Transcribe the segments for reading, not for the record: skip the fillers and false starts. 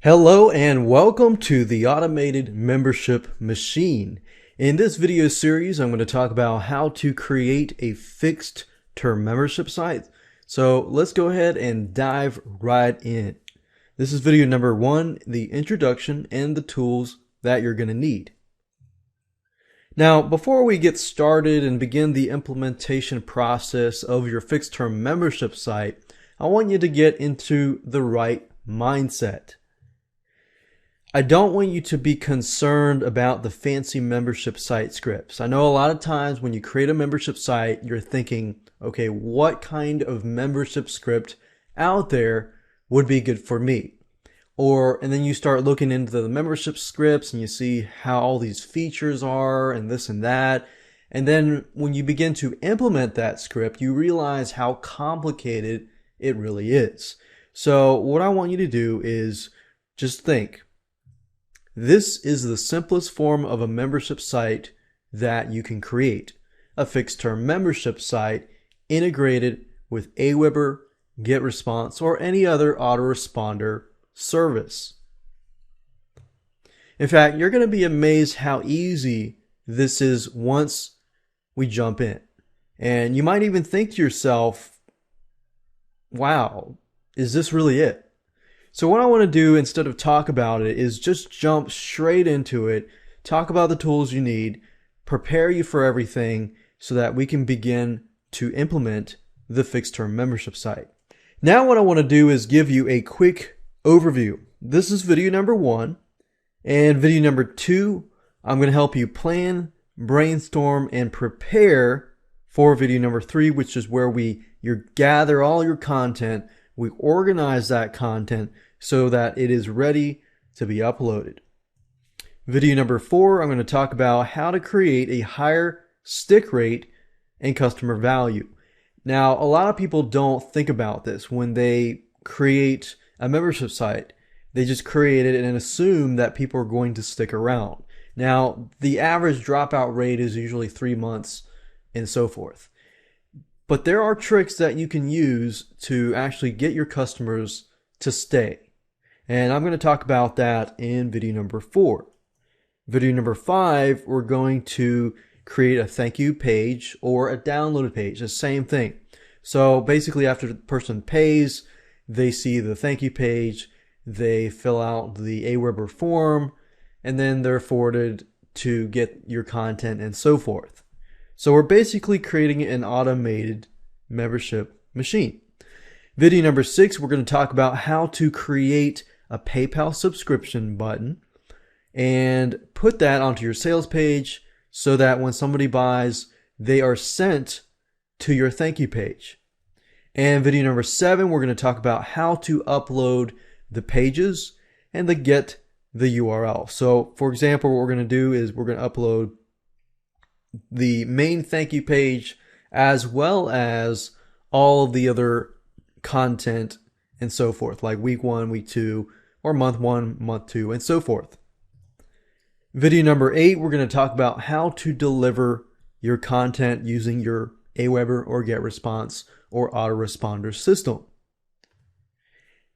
Hello and welcome to the Automated Membership Machine. In this video series, I'm going to talk about how to create a fixed term membership site. So let's go ahead and dive right in. This is video number 1, the introduction and the tools that you're going to need. Now, before we get started and begin the implementation process of your fixed term membership site, I want you to get into the right mindset. I don't want you to be concerned about the fancy membership site scripts. I know a lot of times when you create a membership site, you're thinking, okay, what kind of membership script out there would be good for me? And then you start looking into the membership scripts and you see how all these features are and this and that. And then when you begin to implement that script, you realize how complicated it really is. So what I want you to do is just think, this is the simplest form of a membership site that you can create. A fixed term membership site integrated with Aweber, GetResponse, or any other autoresponder service. In fact, you're going to be amazed how easy this is once we jump in. And you might even think to yourself, wow, is this really it? So what I want to do instead of talk about it is just jump straight into it, talk about the tools you need, prepare you for everything so that we can begin to implement the fixed term membership site. Now what I want to do is give you a quick overview. This is video number 1, and video number 2, I'm going to help you plan, brainstorm, and prepare for video number 3, which is where you gather all your content. We organize that content so that it is ready to be uploaded. Video number 4, I'm going to talk about how to create a higher stick rate and customer value. Now, a lot of people don't think about this when they create a membership site. They just create it and assume that people are going to stick around. Now, the average dropout rate is usually 3 months and so forth. But there are tricks that you can use to actually get your customers to stay. And I'm going to talk about that in video number 4. Video number 5, we're going to create a thank you page or a downloaded page, the same thing. So basically after the person pays, they see the thank you page, they fill out the Aweber form, and then they're forwarded to get your content and so forth. So we're basically creating an automated membership machine. Video number 6, we're going to talk about how to create a PayPal subscription button and put that onto your sales page so that when somebody buys, they are sent to your thank you page. And video number 7, we're going to talk about how to upload the pages and get the URL. So for example, what we're going to do is we're going to upload the main thank you page as well as all of the other content and so forth, like week 1, week 2, or month 1, month 2, and so forth. Video number 8, we're going to talk about how to deliver your content using your Aweber or GetResponse or autoresponder system.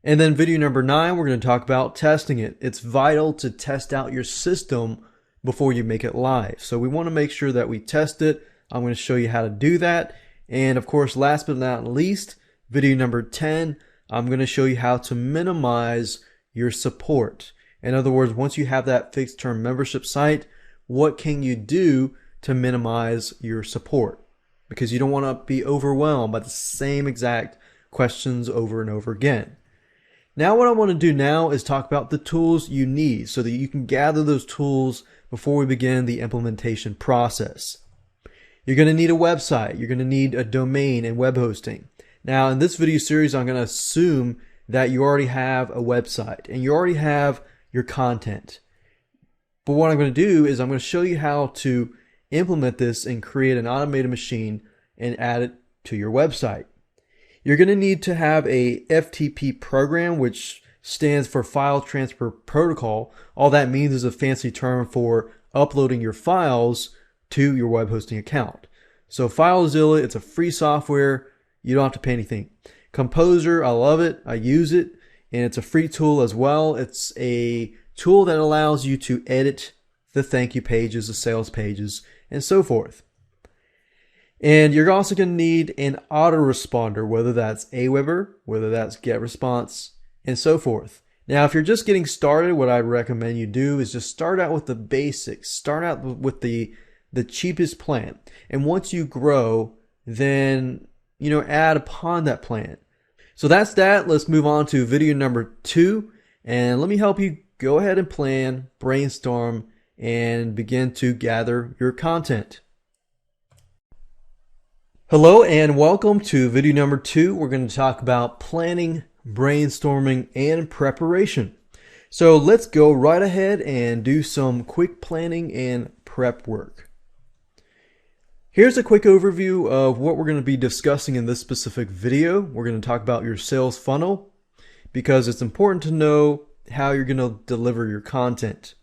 And then video number 9, we're going to talk about testing it. It's vital to test out your system before you make it live. So we want to make sure that we test it. I'm going to show you how to do that. And of course, last but not least, video number 10, I'm going to show you how to minimize your support. In other words, once you have that fixed term membership site, what can you do to minimize your support? Because you don't want to be overwhelmed by the same exact questions over and over again. Now what I want to do now is talk about the tools you need so that you can gather those tools before we begin the implementation process. You're going to need a website. You're going to need a domain and web hosting. Now in this video series, I'm going to assume that you already have a website and you already have your content. But what I'm going to do is I'm going to show you how to implement this and create an automated machine and add it to your website. You're going to need to have a FTP program, which stands for File Transfer Protocol. All that means is a fancy term for uploading your files to your web hosting account. So FileZilla, it's a free software. You don't have to pay anything. Composer, I love it. I use it. and it's a free tool as well. It's a tool that allows you to edit the thank you pages, the sales pages, and so forth. And you're also going to need an autoresponder, whether that's Aweber, whether that's GetResponse, and so forth. Now, if you're just getting started, what I recommend you do is just start out with the basics. Start out with the cheapest plan. And once you grow, then, add upon that plan. So that's that. Let's move on to video number 2. And let me help you go ahead and plan, brainstorm, and begin to gather your content. Hello and welcome to video number 2. We're going to talk about planning, brainstorming, and preparation. So let's go right ahead and do some quick planning and prep work. Here's a quick overview of what we're going to be discussing in this specific video. We're going to talk about your sales funnel because it's important to know how you're going to deliver your content.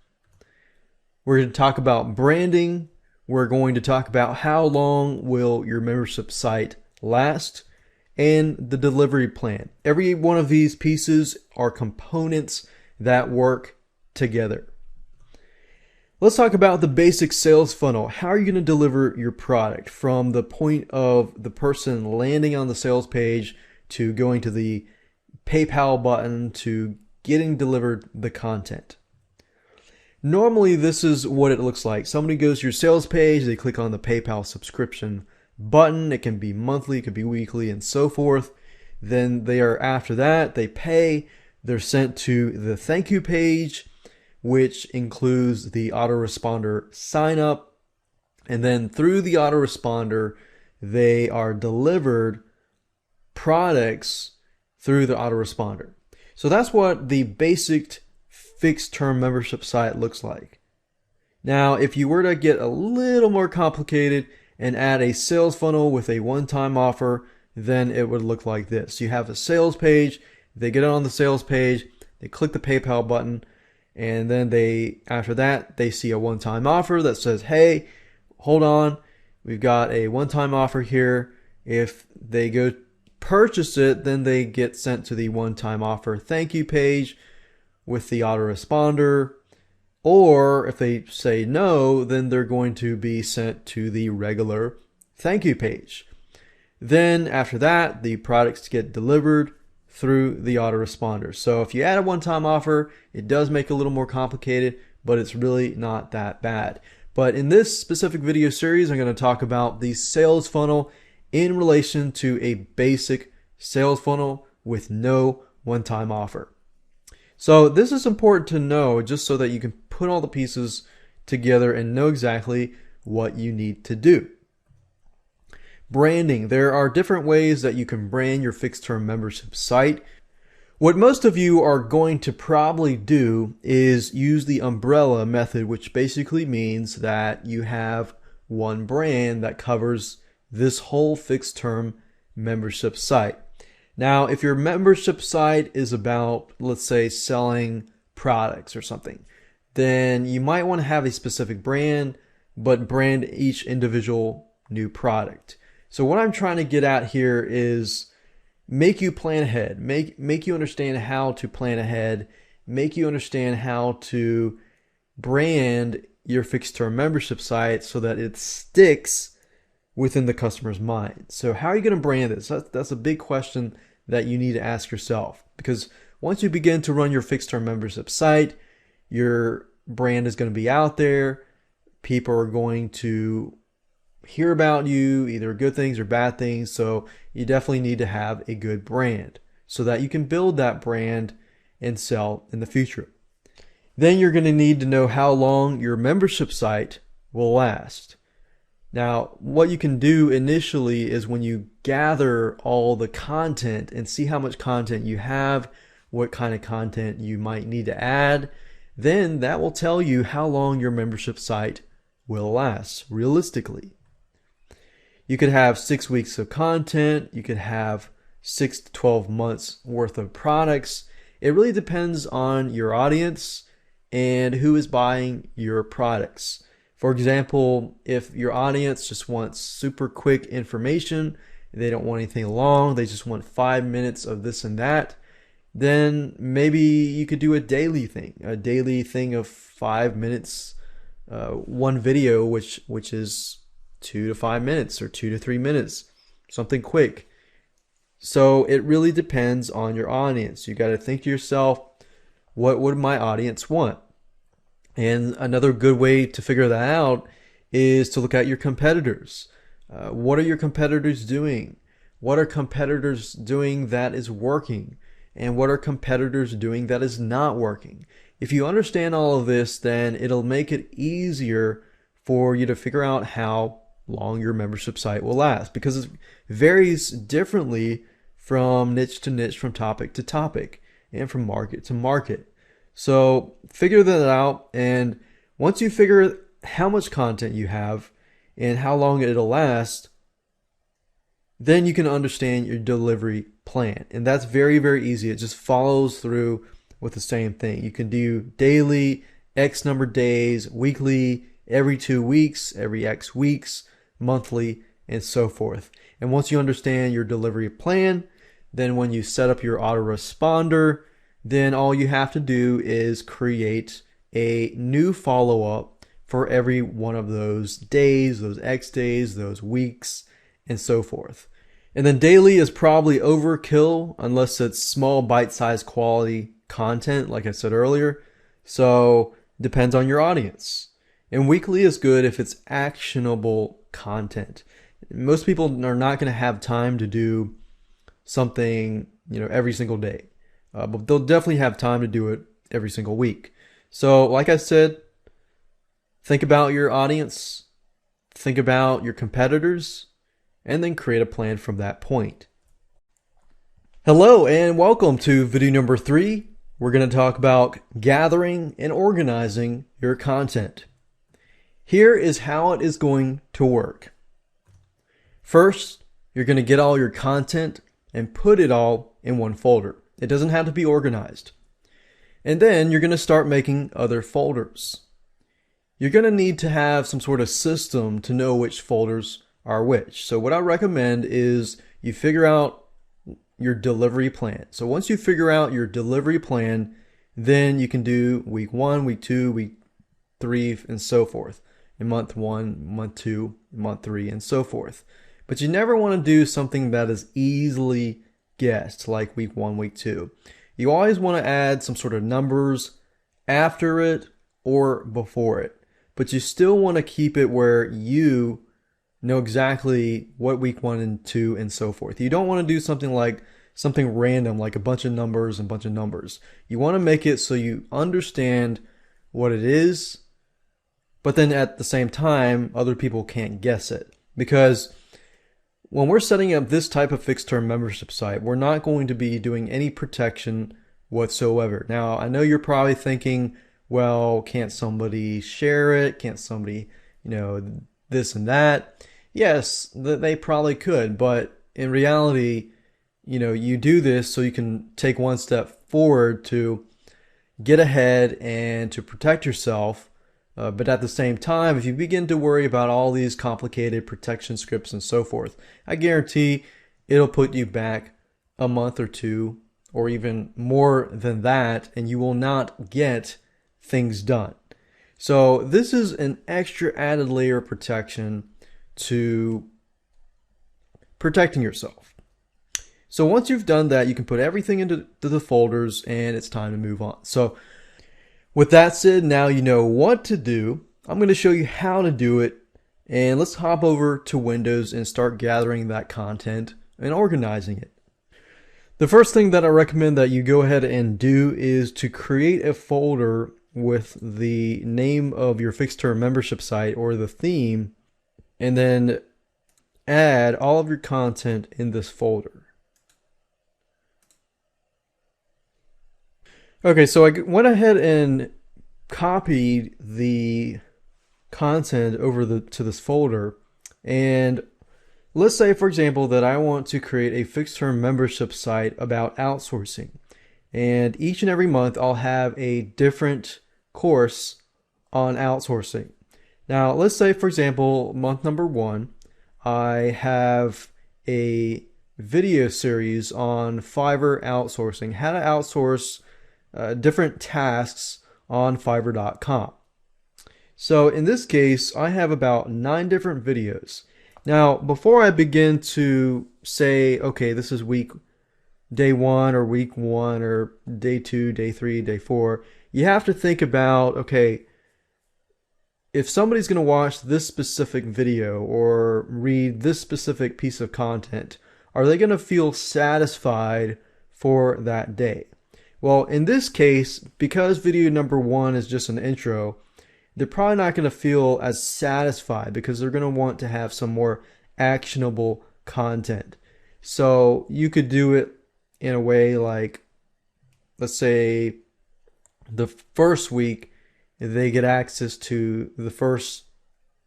We're going to talk about branding. We're going to talk about how long will your membership site last and the delivery plan. Every one of these pieces are components that work together. Let's talk about the basic sales funnel. How are you going to deliver your product from the point of the person landing on the sales page to going to the PayPal button to getting delivered the content? Normally, this is what it looks like. Somebody goes to your sales page, they click on the PayPal subscription button. It can be monthly, it could be weekly, and so forth. Then after that, they pay. They're sent to the thank you page, which includes the autoresponder sign up. And then through the autoresponder, they are delivered products through the autoresponder. So that's what the basic fixed term membership site looks like. Now, if you were to get a little more complicated and add a sales funnel with a one-time offer, then it would look like this. You have a sales page, they get on the sales page, they click the PayPal button, and then after that, they see a one-time offer that says, hey, hold on, we've got a one-time offer here. If they go purchase it, then they get sent to the one-time offer thank you page with the autoresponder, or if they say no, then they're going to be sent to the regular thank you page. Then after that, the products get delivered through the autoresponder. So if you add a one-time offer, it does make it a little more complicated, but it's really not that bad. But in this specific video series, I'm going to talk about the sales funnel in relation to a basic sales funnel with no one-time offer. So this is important to know just so that you can put all the pieces together and know exactly what you need to do. Branding. There are different ways that you can brand your fixed term membership site. What most of you are going to probably do is use the umbrella method, which basically means that you have one brand that covers this whole fixed term membership site. Now, if your membership site is about, let's say, selling products or something, then you might want to have a specific brand, but brand each individual new product. So what I'm trying to get at here is make you plan ahead, make you understand how to plan ahead, make you understand how to brand your fixed term membership site so that it sticks within the customer's mind. So how are you going to brand this? That's a big question that you need to ask yourself, because once you begin to run your fixed term membership site, your brand is going to be out there. People are going to hear about you, either good things or bad things. So you definitely need to have a good brand so that you can build that brand and sell in the future. Then you're going to need to know how long your membership site will last. Now, what you can do initially is when you gather all the content and see how much content you have, what kind of content you might need to add, then that will tell you how long your membership site will last realistically. You could have 6 weeks of content, you could have 6 to 12 months worth of products. It really depends on your audience and who is buying your products. For example, if your audience just wants super quick information, they don't want anything long, they just want 5 minutes of this and that, then maybe you could do a daily thing of 5 minutes, one video, which is 2 to 5 minutes or 2 to 3 minutes, something quick. So it really depends on your audience. You got to think to yourself, what would my audience want? And another good way to figure that out is to look at your competitors. What are your competitors doing? What are competitors doing that is working? And what are competitors doing that is not working? If you understand all of this, then it'll make it easier for you to figure out how long your membership site will last, because it varies differently from niche to niche, from topic to topic, and from market to market. So figure that out, and once you figure how much content you have and how long it'll last, then you can understand your delivery plan. And that's very, very easy. It just follows through with the same thing. You can do daily, X number of days, weekly, every 2 weeks, every X weeks, monthly, and so forth. And once you understand your delivery plan, then when you set up your autoresponder, then all you have to do is create a new follow-up for every one of those days, those X days, those weeks, and so forth. And then daily is probably overkill unless it's small bite-sized quality content, like I said earlier. So depends on your audience. And weekly is good if it's actionable content. Most people are not going to have time to do something, every single day. But they'll definitely have time to do it every single week. So like I said, think about your audience, think about your competitors, and then create a plan from that point. Hello and welcome to video number 3. We're going to talk about gathering and organizing your content. Here is how it is going to work. First, you're going to get all your content and put it all in one folder. It doesn't have to be organized. And then you're going to start making other folders. You're going to need to have some sort of system to know which folders are which. So what I recommend is you figure out your delivery plan. So once you figure out your delivery plan, then you can do week 1, week 2, week 3, and so forth. In month 1, month 2, month 3, and so forth. But you never want to do something that is easily guessed, like week 1, week 2. You always want to add some sort of numbers after it or before it. But you still want to keep it where you know exactly what week 1 and 2 and so forth. You don't want to do something random, like a bunch of numbers and a bunch of numbers. You want to make it so you understand what it is, but then at the same time, other people can't guess it. Because when we're setting up this type of fixed term membership site, we're not going to be doing any protection whatsoever. Now, I know you're probably thinking, well, can't somebody share it? Can't somebody, this and that? Yes, they probably could, but in reality, you do this so you can take one step forward to get ahead and to protect yourself. But at the same time, if you begin to worry about all these complicated protection scripts and so forth, I guarantee it'll put you back a month or two, or even more than that, and you will not get things done. So this is an extra added layer of protection to protecting yourself. So once you've done that, you can put everything into the folders, and it's time to move on. So with that said, now you know what to do. I'm going to show you how to do it, and let's hop over to Windows and start gathering that content and organizing it. The first thing that I recommend that you go ahead and do is to create a folder with the name of your fixed term membership site or the theme, and then add all of your content in this folder. Okay, so I went ahead and copied the content over to this folder, and let's say, for example, that I want to create a fixed term membership site about outsourcing, and each and every month I'll have a different course on outsourcing. Now, let's say, for example, month number 1, I have a video series on Fiverr outsourcing, how to outsource different tasks on Fiverr.com. So in this case, I have about 9 different videos. Now, before I begin to say, okay, this is day 1 or week 1 or day 2, day 3, day 4, you have to think about, okay, if somebody's going to watch this specific video or read this specific piece of content, are they going to feel satisfied for that day? Well, in this case, because video number 1 is just an intro, they're probably not going to feel as satisfied because they're going to want to have some more actionable content. So you could do it in a way like, let's say the first week they get access to the first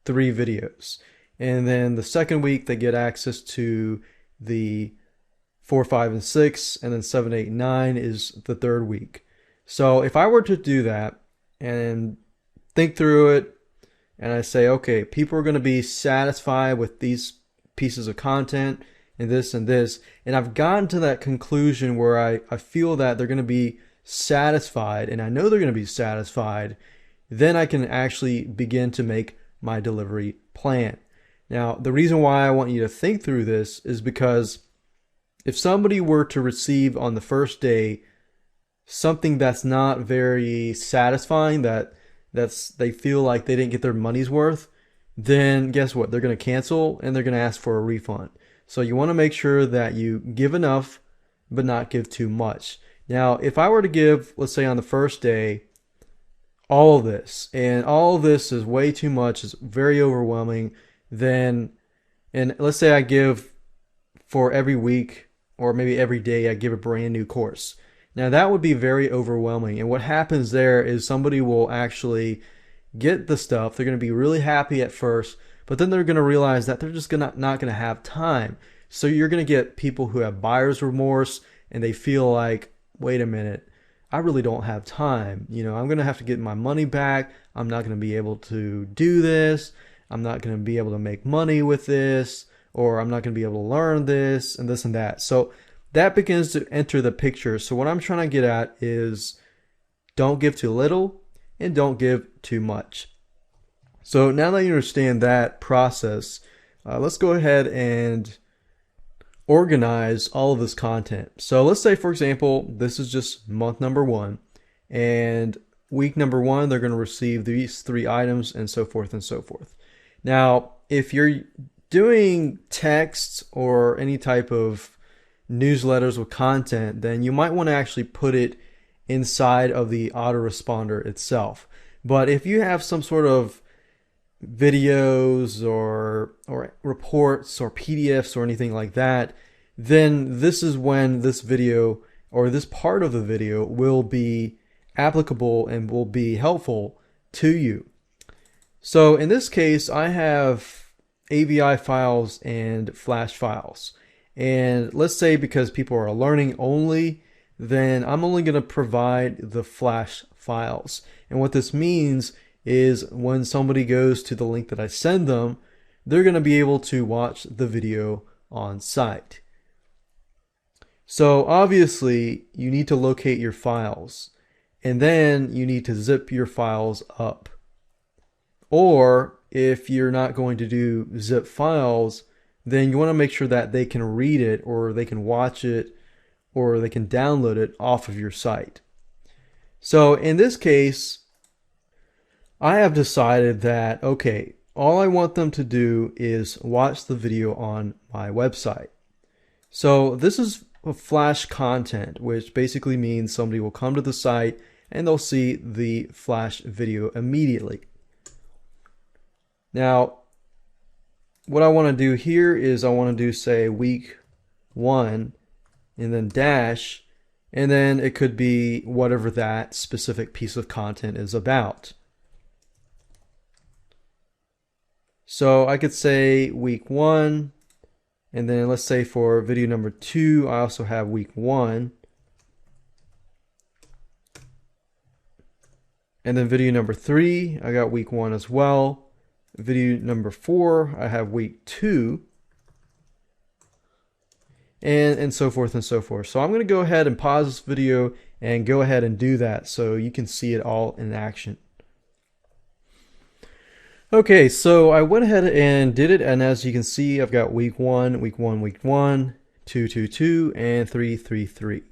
3 videos. And then the second week they get access to the 4, 5, and 6, and then 7, 8, 9 is the third week. So if I were to do that and think through it, and I say, okay, people are going to be satisfied with these pieces of content and this, and I've gotten to that conclusion where I feel that they're going to be satisfied, and I know they're going to be satisfied, then I can actually begin to make my delivery plan. Now, the reason why I want you to think through this is because if somebody were to receive on the first day something that's not very satisfying, they feel like they didn't get their money's worth, then guess what? They're going to cancel and they're going to ask for a refund. So you want to make sure that you give enough but not give too much. Now, if I were to give, let's say on the first day, all of this, and all of this is way too much, it's very overwhelming, and let's say I give for every week or maybe every day, I give a brand new course. Now that would be very overwhelming. And what happens there is somebody will actually get the stuff. They're going to be really happy at first, but then they're going to realize that they're just not going to have time. So you're going to get people who have buyer's remorse and they feel like, wait a minute, I really don't have time. I'm going to have to get my money back. I'm not going to be able to do this. I'm not going to be able to make money with this, or I'm not going to be able to learn this and this and that. So that begins to enter the picture. So what I'm trying to get at is don't give too little and don't give too much. So now that you understand that process, let's go ahead and organize all of this content. So let's say, for example, this is just month number 1, and week number 1, they're going to receive these 3 items and so forth and so forth. Now, if you're doing text or any type of newsletters with content, then you might want to actually put it inside of the autoresponder itself. But if you have some sort of videos or reports or PDFs or anything like that, then this is when this video or this part of the video will be applicable and will be helpful to you. So in this case, I have AVI files and Flash files. And let's say because people are learning only, then I'm only going to provide the Flash files. And what this means is when somebody goes to the link that I send them, they're going to be able to watch the video on site. So obviously you need to locate your files, and then you need to zip your files up. Or if you're not going to do zip files, then you want to make sure that they can read it, or they can watch it, or they can download it off of your site. So in this case, I have decided that, okay, all I want them to do is watch the video on my website. So this is a Flash content, which basically means somebody will come to the site and they'll see the Flash video immediately. Now, what I want to do here is I want to do, say, week 1 and then dash, and then it could be whatever that specific piece of content is about. So I could say week 1, and then let's say for video number 2, I also have week 1. And then video number 3, I got week 1 as well. Video number 4, I have week 2. and so forth and so forth. So I'm going to go ahead and pause this video and go ahead and do that so you can see it all in action. Okay, so I went ahead and did it, and as you can see, I've got week 1, week 1, week 1, 2, 2, 2, and 3, 3, 3.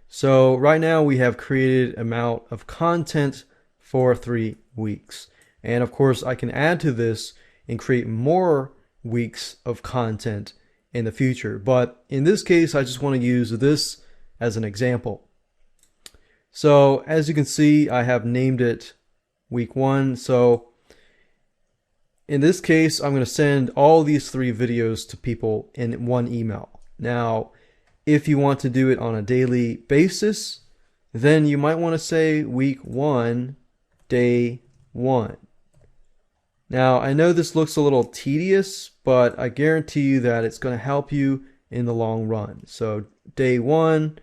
So right now we have created amount of content for 3 weeks. And of course, I can add to this and create more weeks of content in the future. But in this case, I just want to use this as an example. So as you can see, I have named it week 1. So in this case, I'm going to send all these 3 videos to people in one email. Now, if you want to do it on a daily basis, then you might want to say week 1, day 1. Now, I know this looks a little tedious, but I guarantee you that it's going to help you in the long run. So day 1,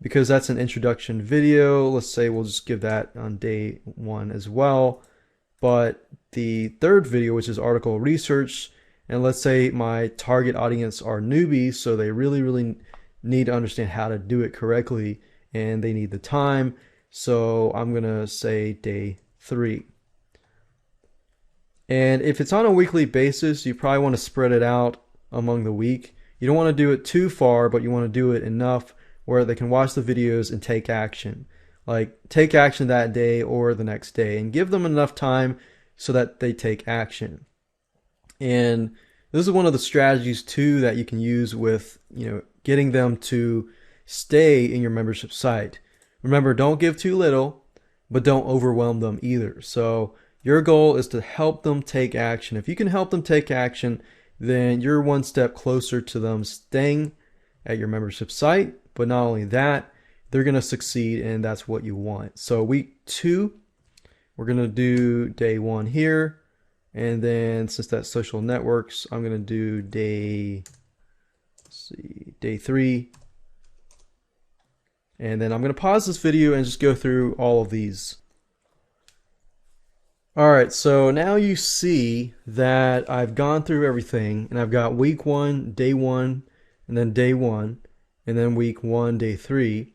because that's an introduction video, let's say we'll just give that on day 1 as well. But the third video, which is article research, and let's say my target audience are newbies, so they really need to understand how to do it correctly, and they need the time. So I'm going to say day 3. And if it's on a weekly basis, you probably want to spread it out among the week. You don't want to do it too far, but you want to do it enough where they can watch the videos and take action. Like take action that day or the next day, and give them enough time so that they take action. And this is one of the strategies too that you can use with, getting them to stay in your membership site. Remember, don't give too little, but don't overwhelm them either. So your goal is to help them take action. If you can help them take action, then you're one step closer to them staying at your membership site. But not only that, they're going to succeed, and that's what you want. So week 2, we're going to do day 1 here. And then since that's social networks, I'm going to do day 3. And then I'm going to pause this video and just go through all of these. All right, so now you see that I've gone through everything, and I've got week 1, day 1, and then day 1, and then week 1, day 3,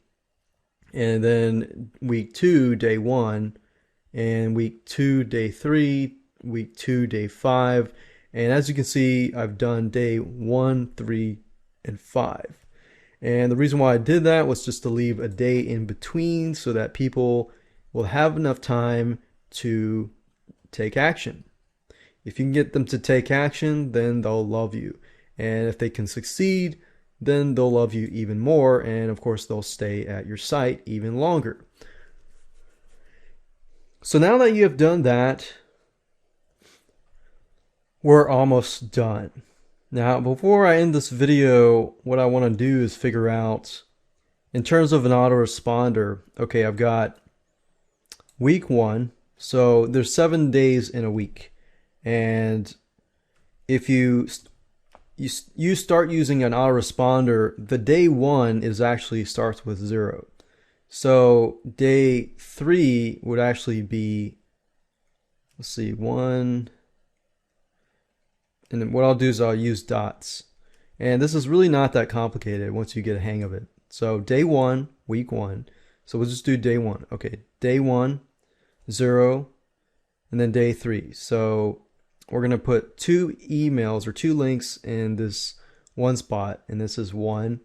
and then week 2, day 1, and week 2, day 3, week 2, day 5, and as you can see, I've done day 1, 3, and 5. And the reason why I did that was just to leave a day in between so that people will have enough time to take action. If you can get them to take action, then they'll love you. And if they can succeed, then they'll love you even more. And of course, they'll stay at your site even longer. So now that you have done that, we're almost done. Now, before I end this video, what I want to do is figure out, in terms of an autoresponder, okay, I've got week 1. So there's 7 days in a week, and if you start using an autoresponder, the day 1 is actually starts with 0. So day 3 would actually be, let's see, 1, and then what I'll do is I'll use dots, and this is really not that complicated once you get a hang of it. So day 1, week 1. So we'll just do day 1. Okay, day 1. 0, and then day 3. So we're going to put 2 emails or 2 links in this one spot, and this is 1,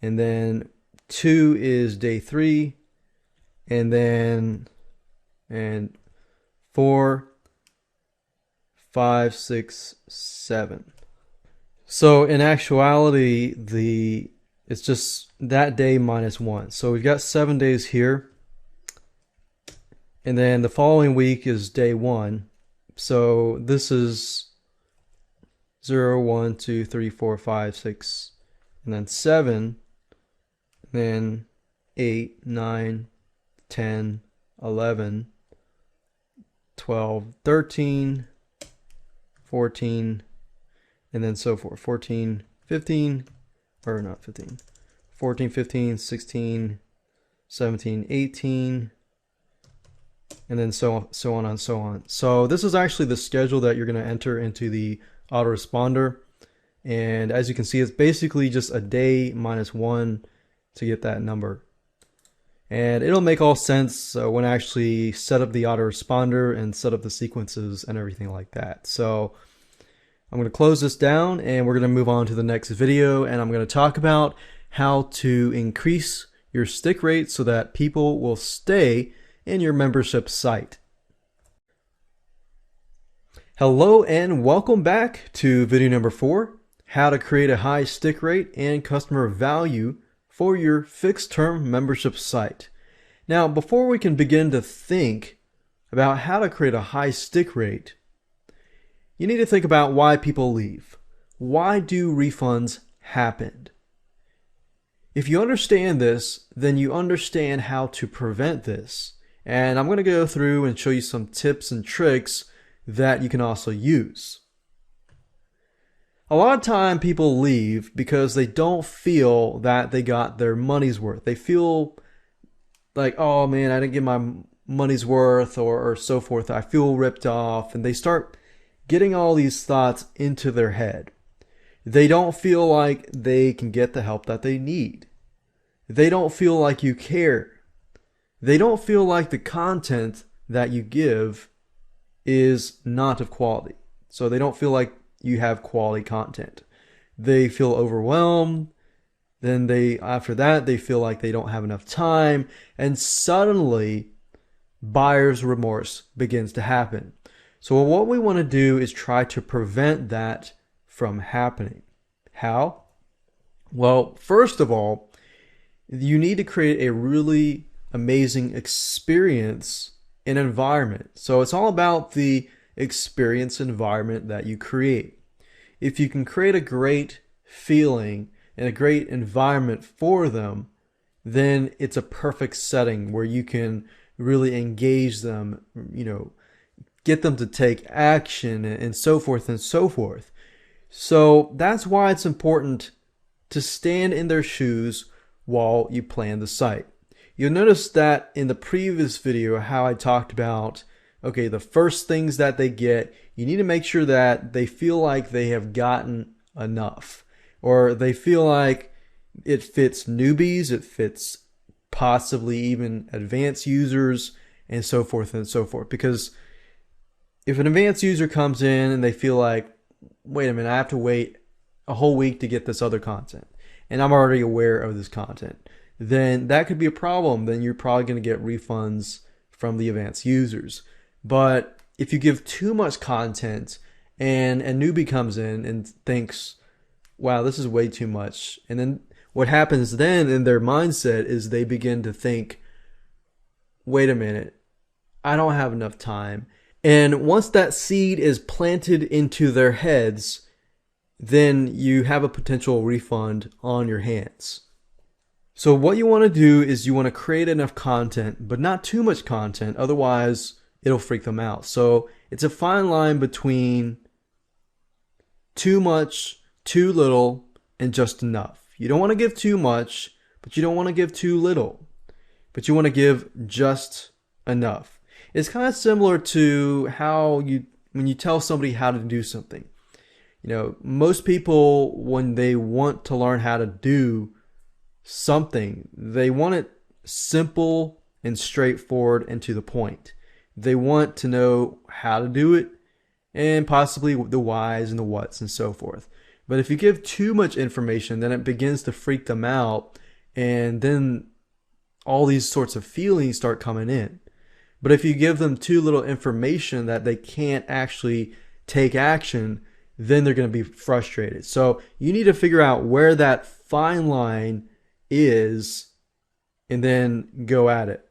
and then 2 is day 3, and then 4, 5, 6, 7. So in actuality, it's just that day minus 1. So we've got 7 days here. And then the following week is day 1. So this is 0, 1, 2, 3, 4, 5, 6, and then 7, and then 8, 9, 10, 11, 12, 13, 14, and then so forth. 14, 15, or not 15, 14, 15, 16, 17, 18, and then so on and so on. So this is actually the schedule that you're going to enter into the autoresponder. And as you can see, it's basically just a day minus 1 to get that number. And it'll make all sense when I actually set up the autoresponder and set up the sequences and everything like that. So I'm going to close this down and we're going to move on to the next video, and I'm going to talk about how to increase your stick rate so that people will stay in your membership site. Hello and welcome back to video number 4, how to create a high stick rate and customer value for your fixed term membership site. Now, before we can begin to think about how to create a high stick rate, you need to think about why people leave. Why do refunds happen? If you understand this, then you understand how to prevent this. And I'm going to go through and show you some tips and tricks that you can also use. A lot of time people leave because they don't feel that they got their money's worth. They feel like, oh man, I didn't get my money's worth, or so forth. I feel ripped off, and they start getting all these thoughts into their head. They don't feel like they can get the help that they need. They don't feel like you care. They don't feel like the content that you give is not of quality. So they don't feel like you have quality content. They feel overwhelmed. Then after that, they feel like they don't have enough time. And suddenly, buyer's remorse begins to happen. So what we want to do is try to prevent that from happening. How? Well, first of all, you need to create a really amazing experience and environment. So it's all about the experience environment that you create. If you can create a great feeling and a great environment for them, then it's a perfect setting where you can really engage them, get them to take action and so forth and so forth. So that's why it's important to stand in their shoes while you plan the site. You'll notice that in the previous video how I talked about, okay, the first things that they get, you need to make sure that they feel like they have gotten enough, or they feel like it fits newbies, it fits possibly even advanced users, and so forth and so forth. Because if an advanced user comes in and they feel like, wait a minute, I have to wait a whole week to get this other content, and I'm already aware of this content, then that could be a problem. Then you're probably going to get refunds from the advanced users. But if you give too much content and a newbie comes in and thinks, wow, this is way too much, and then what happens then in their mindset is they begin to think, wait a minute, I don't have enough time. And once that seed is planted into their heads, then you have a potential refund on your hands. So what you want to do is you want to create enough content, but not too much content, otherwise it'll freak them out. So it's a fine line between too much, too little, and just enough. You don't want to give too much, but you don't want to give too little. But you want to give just enough. It's kind of similar to how when you tell somebody how to do something. Most people, when they want to learn how to do something, they want it simple and straightforward and to the point. They want to know how to do it and possibly the whys and the whats and so forth. But if you give too much information, then it begins to freak them out, and then all these sorts of feelings start coming in. But if you give them too little information that they can't actually take action, then they're going to be frustrated. So you need to figure out where that fine line is and then go at it.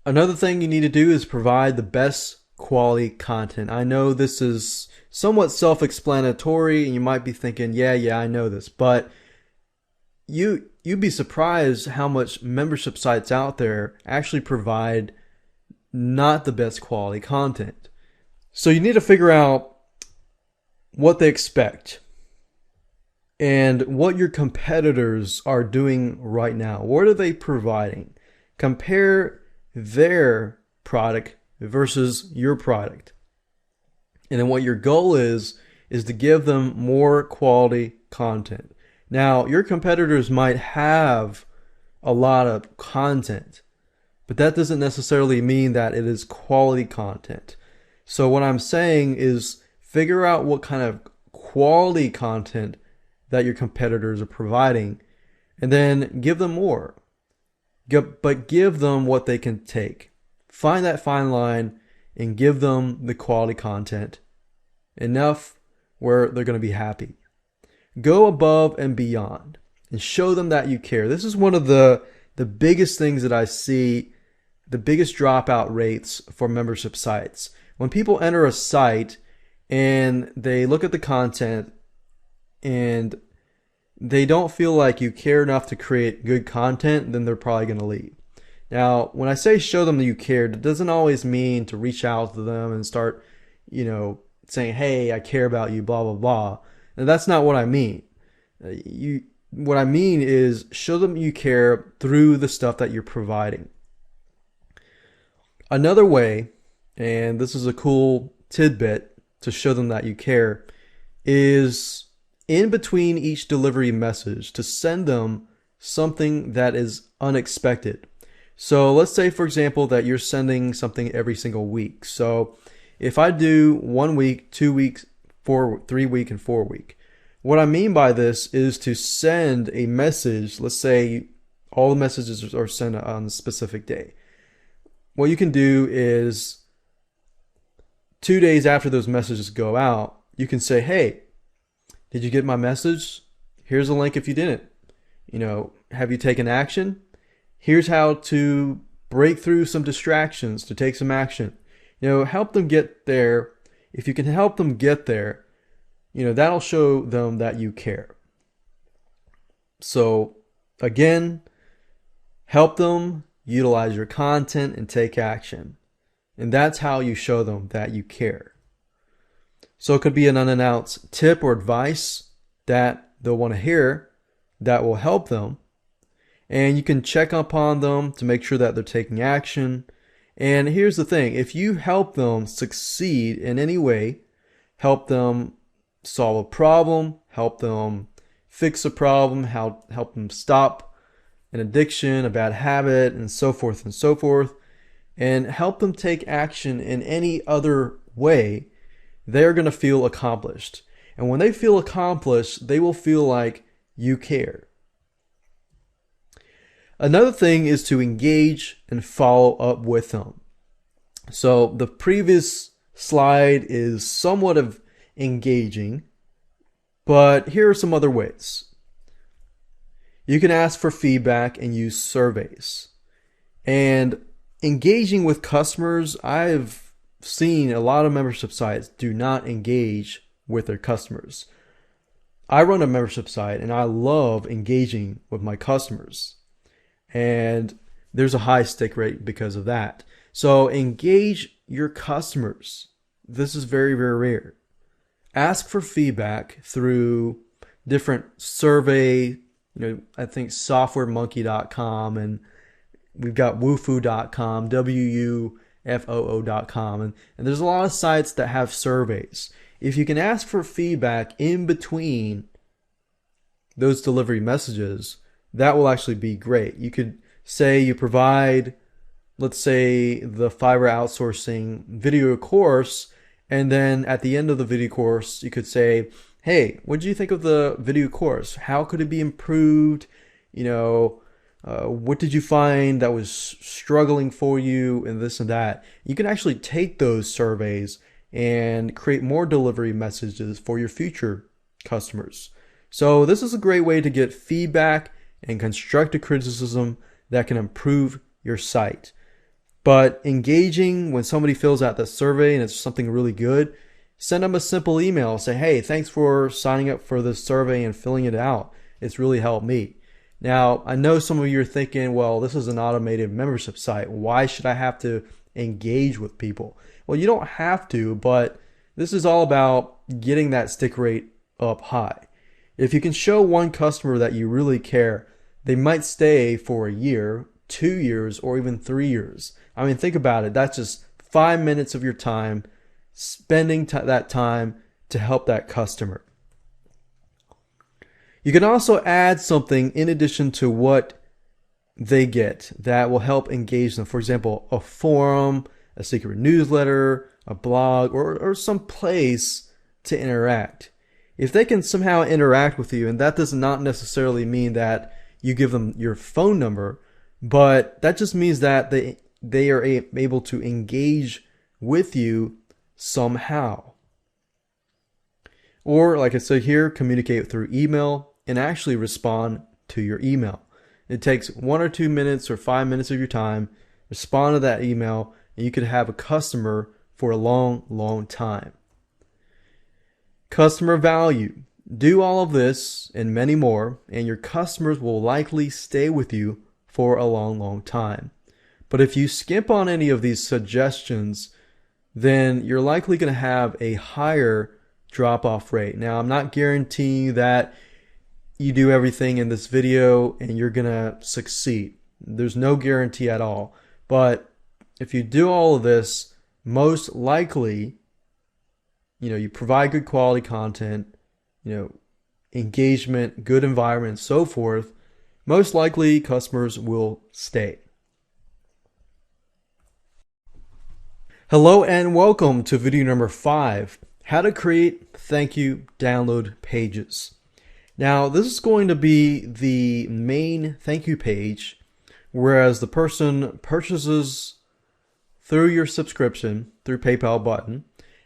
Another thing you need to do is provide the best quality content. I know this is somewhat self-explanatory and you might be thinking, yeah, I know this, but you'd be surprised how much membership sites out there actually provide not the best quality content. So you need to figure out what they expect and what your competitors are doing right now. What are they providing? Compare their product versus your product. And then what your goal is is to give them more quality content. Now, your competitors might have a lot of content, but that doesn't necessarily mean that it is quality content. So what I'm saying is figure out what kind of quality content that your competitors are providing and then give them more. But give them what they can take. Find that fine line and give them the quality content enough where they're going to be happy. Go above and beyond and show them that you care. This is one of the biggest things that I see, the biggest dropout rates for membership sites. When people enter a site and they look at the content and they don't feel like you care enough to create good content, then they're probably going to leave. Now, when I say show them that you cared, it doesn't always mean to reach out to them and start, saying, hey, I care about you, blah, blah, blah. And that's not what I mean. What I mean is show them you care through the stuff that you're providing. Another way, and this is a cool tidbit to show them that you care, is in between each delivery message to send them something that is unexpected. So let's say, for example, that you're sending something every single week. So if I do 1 week, 2 weeks, 3 week, and 4 week, what I mean by this is to send a message. Let's say all the messages are sent on a specific day. What you can do is 2 days after those messages go out, you can say, hey, did you get my message? Here's a link if you didn't. Have you taken action? Here's how to break through some distractions to take some action. Help them get there. If you can help them get there, that'll show them that you care. So again, help them utilize your content and take action. And that's how you show them that you care. So it could be an unannounced tip or advice that they'll want to hear that will help them. And you can check upon them to make sure that they're taking action. And here's the thing, if you help them succeed in any way, help them solve a problem, help them fix a problem, help them stop an addiction, a bad habit, and so forth, and help them take action in any other way, they're going to feel accomplished. And when they feel accomplished, they will feel like you care. Another thing is to engage and follow up with them. So the previous slide is somewhat of engaging, but here are some other ways. You can ask for feedback and use surveys. And engaging with customers, I've seen a lot of membership sites do not engage with their customers. I run a membership site and I love engaging with my customers. And there's a high stick rate because of that. So engage your customers. This is very, very rare. Ask for feedback through different survey, I think softwaremonkey.com, and we've got wufoo.com, wufoo.com, and there's a lot of sites that have surveys. If you can ask for feedback in between those delivery messages, that will actually be great. You could say you provide, let's say, the Fiverr outsourcing video course, and then at the end of the video course, you could say, hey, what did you think of the video course? How could it be improved? What did you find that was struggling for you, and this and that? You can actually take those surveys and create more delivery messages for your future customers. So this is a great way to get feedback and constructive criticism that can improve your site. But engaging, when somebody fills out the survey and it's something really good, send them a simple email. Say, hey, thanks for signing up for this survey and filling it out. It's really helped me. Now, I know some of you are thinking, well, this is an automated membership site. Why should I have to engage with people? Well, you don't have to, but this is all about getting that stick rate up high. If you can show one customer that you really care, they might stay for a year, 2 years, or even 3 years. I mean, think about it. That's just 5 minutes of your time, spending that time to help that customer. You can also add something in addition to what they get that will help engage them. For example, a forum, a secret newsletter, a blog, or some place to interact. If they can somehow interact with you, and that does not necessarily mean that you give them your phone number, but that just means that they are able to engage with you somehow. Or, like I said here, communicate through email and actually respond to your email. It takes 1 or 2 minutes or 5 minutes of your time, respond to that email, and you could have a customer for a long, long time. Customer value. Do all of this and many more, and your customers will likely stay with you for a long, long time. But if you skip on any of these suggestions, then you're likely going to have a higher drop-off rate. Now, I'm not guaranteeing that you do everything in this video and you're going to succeed. There's no guarantee at all. But if you do all of this, most likely, you provide good quality content, engagement, good environment, and so forth, most likely customers will stay. Hello and welcome to video number 5, how to create thank you download pages. Now, this is going to be the main thank you page, whereas the person purchases through your subscription, through PayPal button,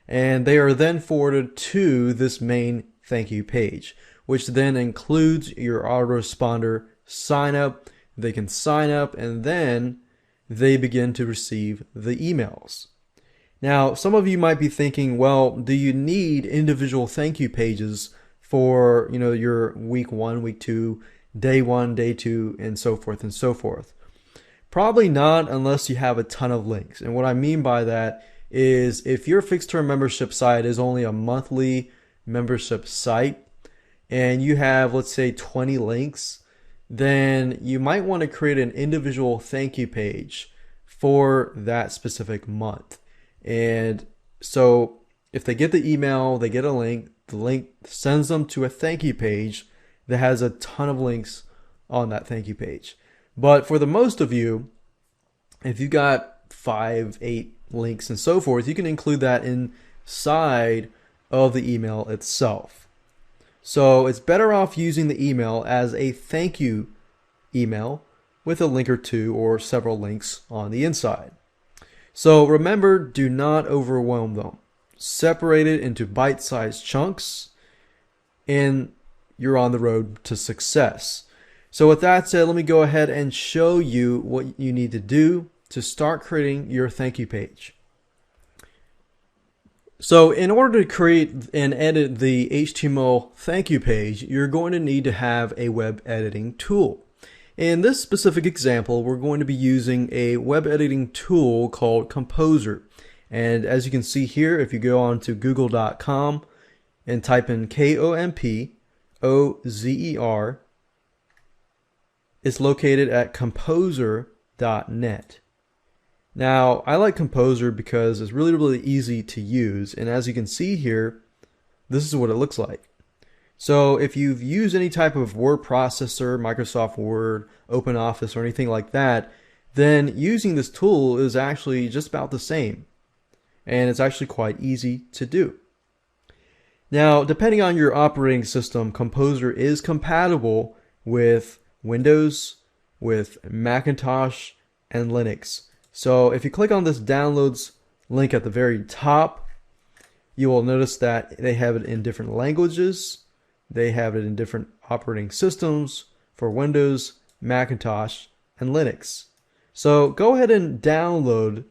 and they are then forwarded to this main thank you page, which then includes your autoresponder sign up. They can sign up and then they begin to receive the emails. Now, some of you might be thinking, well, do you need individual thank you pages for, your week 1, week 2, day 1, day 2, and so forth and so forth? Probably not unless you have a ton of links. And what I mean by that is if your fixed term membership site is only a monthly membership site and you have, let's say, 20 links, then you might want to create an individual thank you page for that specific month. And so if they get the email, they get a link, the link sends them to a thank you page that has a ton of links on that thank you page. But for the most of you, if you got 5, 8 links and so forth, you can include that inside of the email itself. So it's better off using the email as a thank you email with a link or two or several links on the inside. So remember, do not overwhelm them. Separate it into bite-sized chunks and you're on the road to success. So with that said, let me go ahead and show you what you need to do to start creating your thank you page. So in order to create and edit the HTML thank you page, you're going to need to have a web editing tool. In this specific example, we're going to be using a web editing tool called Composer. And as you can see here, if you go on to google.com and type in Kompozer, it's located at composer.net. Now, I like Composer because it's really, really easy to use. And as you can see here, this is what it looks like. So if you've used any type of word processor, Microsoft Word, OpenOffice, or anything like that, then using this tool is actually just about the same. And it's actually quite easy to do. Now, depending on your operating system, Composer is compatible with Windows, with Macintosh, and Linux. So if you click on this downloads link at the very top, you will notice that they have it in different languages. They have it in different operating systems for Windows, Macintosh, and Linux. So go ahead and download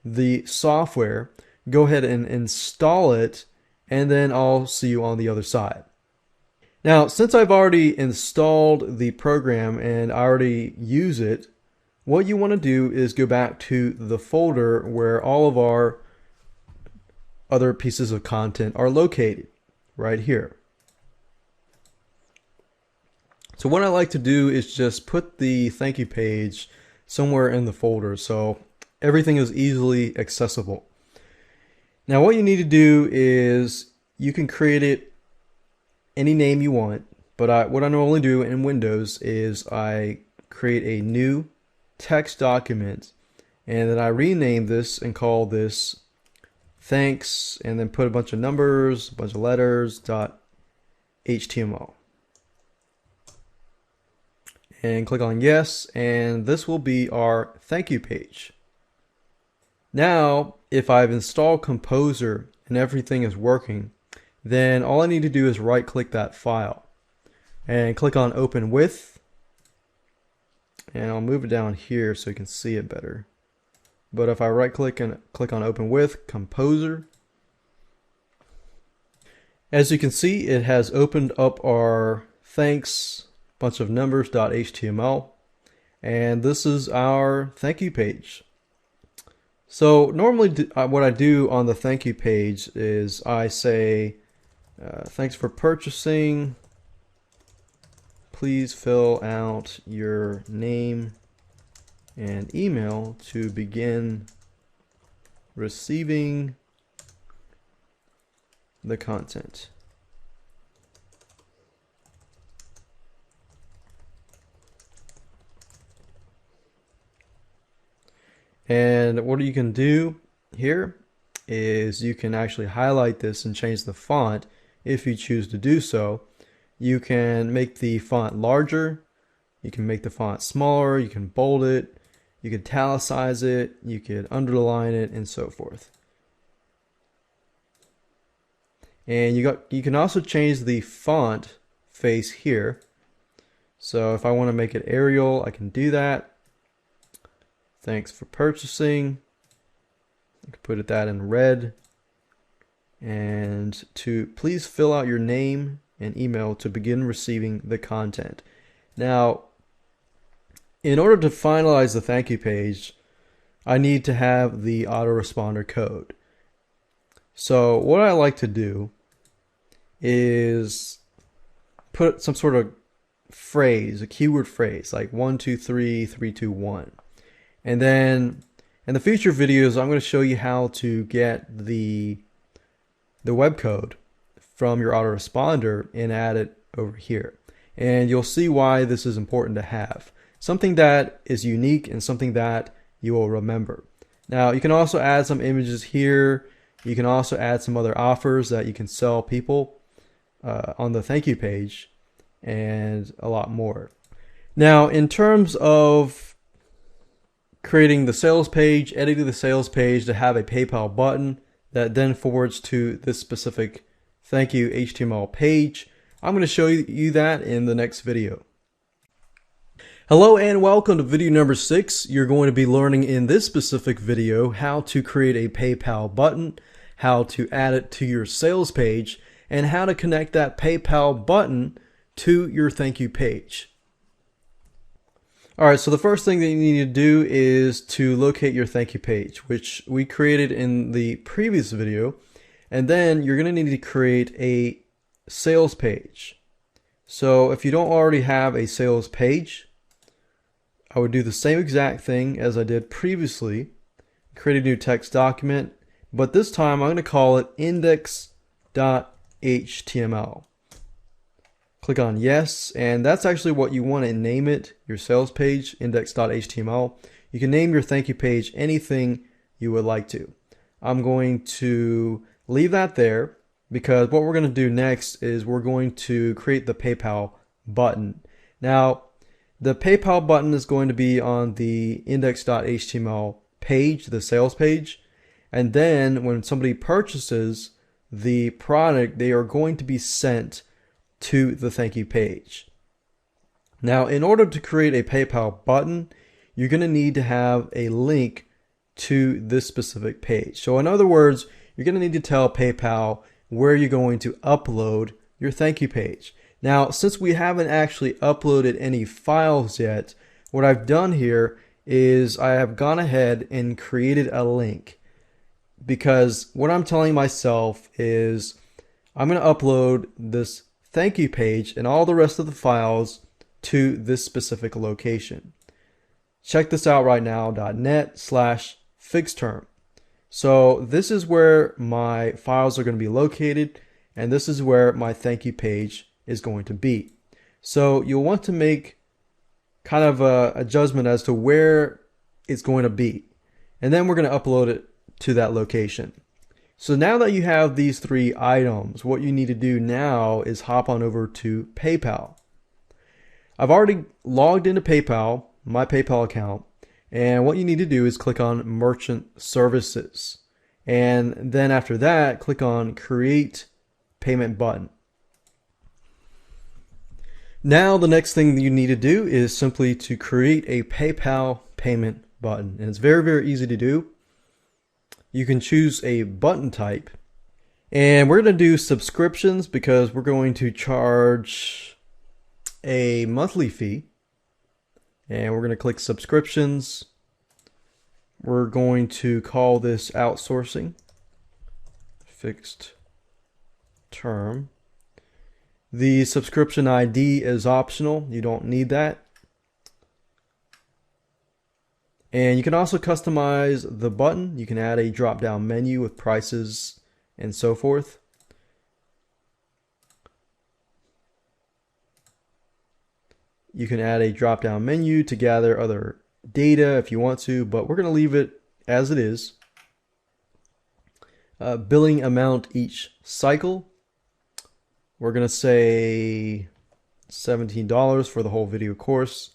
the software, go ahead and install it, and then I'll see you on the other side. Now, since I've already installed the program and I already use it, what you want to do is go back to the folder where all of our other pieces of content are located, right here. So what I like to do is just put the thank you page somewhere in the folder so everything is easily accessible. Now what you need to do is you can create it any name you want, but what I normally do in Windows is I create a new text document, and then I rename this and call this thanks, and then put a bunch of numbers, a bunch of letters, .html. And click on yes, and this will be our thank you page. Now, if I've installed Composer and everything is working, then all I need to do is right click that file and click on open with, and I'll move it down here so you can see it better. But if I right click and click on open with Composer, as you can see, it has opened up our thanks bunch of numbers.html, and this is our thank you page. So normally what I do on the thank you page is I say thanks for purchasing, please fill out your name and email to begin receiving the content. And what you can do here is you can actually highlight this and change the font if you choose to do so. You can make the font larger, you can make the font smaller, you can bold it, you can italicize it, you can underline it, and so forth. And you can also change the font face here. So if I want to make it Arial, I can do that. Thanks for purchasing. I can put that in red. And to please fill out your name and email to begin receiving the content. Now, in order to finalize the thank you page, I need to have the autoresponder code. So what I like to do is put some sort of phrase, a keyword phrase, like 1, 2, 3, 3, 2, 1. And then in the future videos, I'm going to show you how to get the web code from your autoresponder and add it over here. And you'll see why this is important to have. Something that is unique and something that you will remember. Now, you can also add some images here. You can also add some other offers that you can sell people on the thank you page, and a lot more. Now, in terms of creating the sales page, editing the sales page to have a PayPal button that then forwards to this specific thank you HTML page, I'm going to show you that in the next video. Hello and welcome to video number 6. You're going to be learning in this specific video how to create a PayPal button, how to add it to your sales page, and how to connect that PayPal button to your thank you page. Alright, so the first thing that you need to do is to locate your thank you page, which we created in the previous video, and then you're going to need to create a sales page. So if you don't already have a sales page, I would do the same exact thing as I did previously, create a new text document, but this time I'm going to call it index.html. Click on yes, and that's actually what you want to name it, your sales page, index.html. You can name your thank you page anything you would like to. I'm going to leave that there because what we're going to do next is we're going to create the PayPal button. Now, the PayPal button is going to be on the index.html page, the sales page, and then when somebody purchases the product, they are going to be sent to the thank you page. Now, in order to create a PayPal button, you're going to need to have a link to this specific page. So in other words, you're going to need to tell PayPal where you're going to upload your thank you page. Now, since we haven't actually uploaded any files yet, what I've done here is I have gone ahead and created a link, because what I'm telling myself is I'm going to upload this thank you page and all the rest of the files to this specific location. Check this out right now, .net/fixterm. So this is where my files are going to be located, and this is where my thank you page is going to be. So you'll want to make kind of a judgment as to where it's going to be, and then we're going to upload it to that location. So now that you have these three items, what you need to do now is hop on over to PayPal. I've already logged into PayPal, my PayPal account, and what you need to do is click on Merchant Services. And then after that, click on Create Payment button. Now the next thing that you need to do is simply to create a PayPal payment button. And it's very, very easy to do. You can choose a button type. And we're going to do subscriptions because we're going to charge a monthly fee. And we're going to click subscriptions. We're going to call this outsourcing, fixed term. The subscription ID is optional. You don't need that. And you can also customize the button. You can add a drop-down menu with prices and so forth. You can add a drop-down menu to gather other data if you want to, but we're going to leave it as it is. Billing amount each cycle. We're going to say $17 for the whole video course.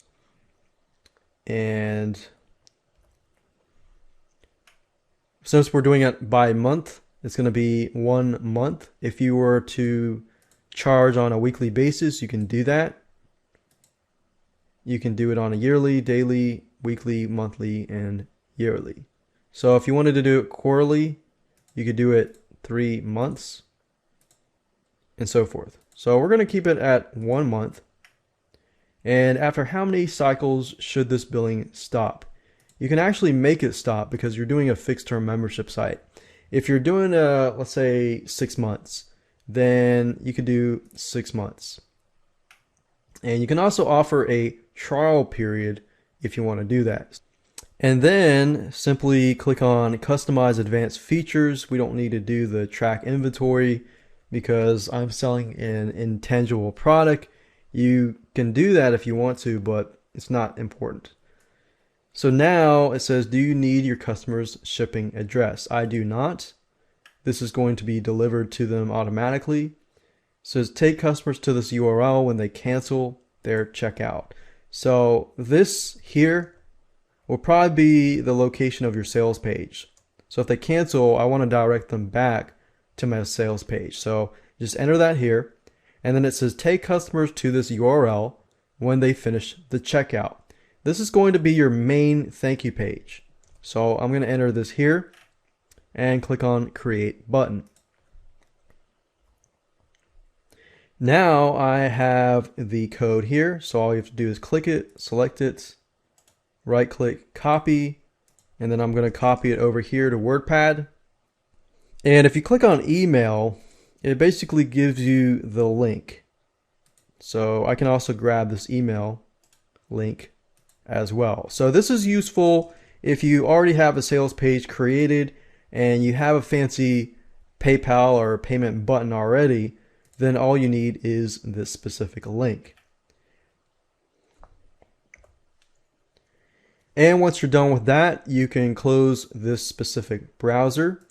And since we're doing it by month, it's going to be 1 month. If you were to charge on a weekly basis, you can do that. You can do it on a yearly, daily, weekly, monthly, and yearly. So if you wanted to do it quarterly, you could do it 3 months and so forth. So we're going to keep it at 1 month. And after how many cycles should this billing stop? You can actually make it stop because you're doing a fixed term membership site. If you're doing let's say 6 months, then you could do 6 months. And you can also offer a trial period if you want to do that. And then simply click on Customize Advanced Features. We don't need to do the track inventory because I'm selling an intangible product. You can do that if you want to, but it's not important. So now it says, do you need your customer's shipping address? I do not. This is going to be delivered to them automatically. It says take customers to this URL when they cancel their checkout. So this here will probably be the location of your sales page. So if they cancel, I want to direct them back to my sales page. So just enter that here. And then it says take customers to this URL when they finish the checkout. This is going to be your main thank you page. So I'm going to enter this here and click on Create Button. Now I have the code here. So all you have to do is click it, select it, right click, copy, and then I'm going to copy it over here to WordPad. And if you click on email, it basically gives you the link. So I can also grab this email link as well. So this is useful if you already have a sales page created and you have a fancy PayPal or payment button already, then all you need is this specific link. And once you're done with that, you can close this specific browser.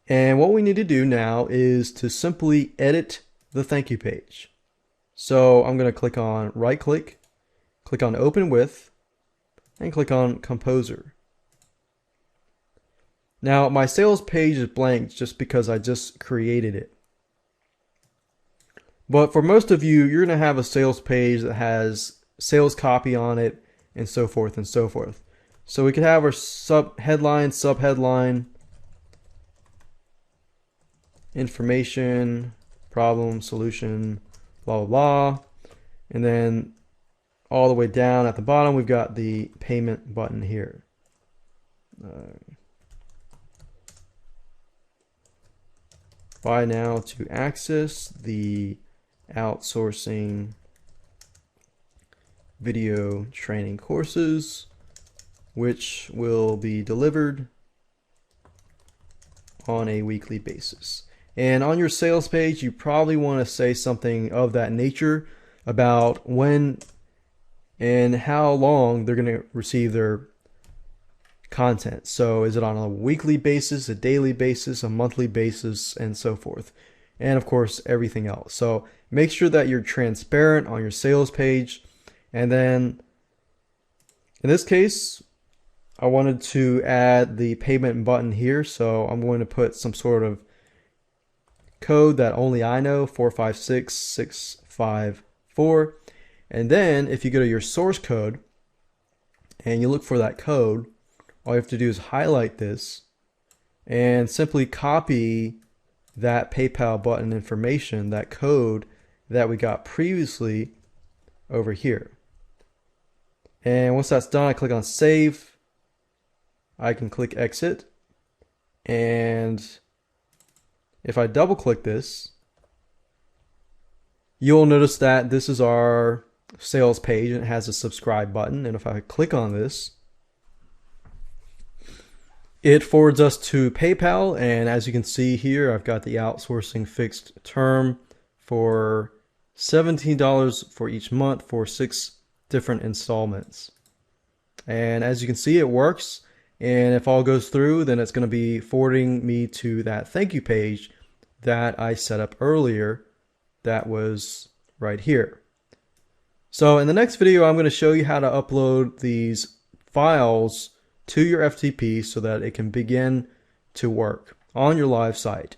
And what we need to do now is to simply edit the thank you page. So I'm going to click on right click, click on Open With, and click on Composer. Now my sales page is blank just because I just created it. But for most of you, you're going to have a sales page that has sales copy on it and so forth and so forth. So we could have our headline, subheadline, information, problem, solution, blah, blah, blah. And then all the way down at the bottom, we've got the payment button here. Buy now to access the outsourcing video training courses, which will be delivered on a weekly basis. And on your sales page, you probably want to say something of that nature about when and how long they're going to receive their content. So is it on a weekly basis, a daily basis, a monthly basis, and so forth. And of course, everything else. So make sure that you're transparent on your sales page. And then in this case, I wanted to add the payment button here. So I'm going to put some sort of code that only I know, 456654. And then if you go to your source code and you look for that code, all you have to do is highlight this and simply copy that PayPal button information, that code that we got previously over here. And once that's done, I click on save. I can click exit. And if I double click this, you'll notice that this is our sales page and it has a subscribe button. And if I click on this, it forwards us to PayPal, and as you can see here, I've got the outsourcing fixed term for $17 for each month for 6 different installments. And as you can see, it works. And if all goes through, then it's going to be forwarding me to that thank you page that I set up earlier. That was right here. So in the next video, I'm going to show you how to upload these files to your FTP so that it can begin to work on your live site.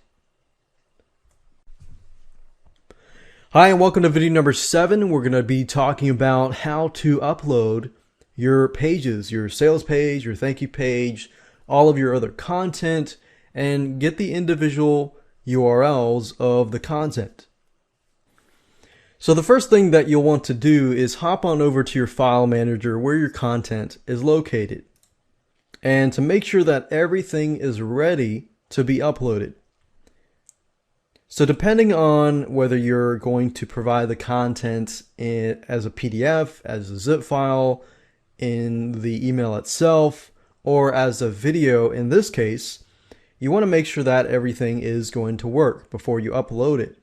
Hi, and welcome to video number 7. We're going to be talking about how to upload your pages, your sales page, your thank you page, all of your other content, and get the individual URLs of the content. So the first thing that you'll want to do is hop on over to your file manager where your content is located, and to make sure that everything is ready to be uploaded. So depending on whether you're going to provide the content as a PDF, as a zip file, in the email itself, or as a video in this case, you want to make sure that everything is going to work before you upload it.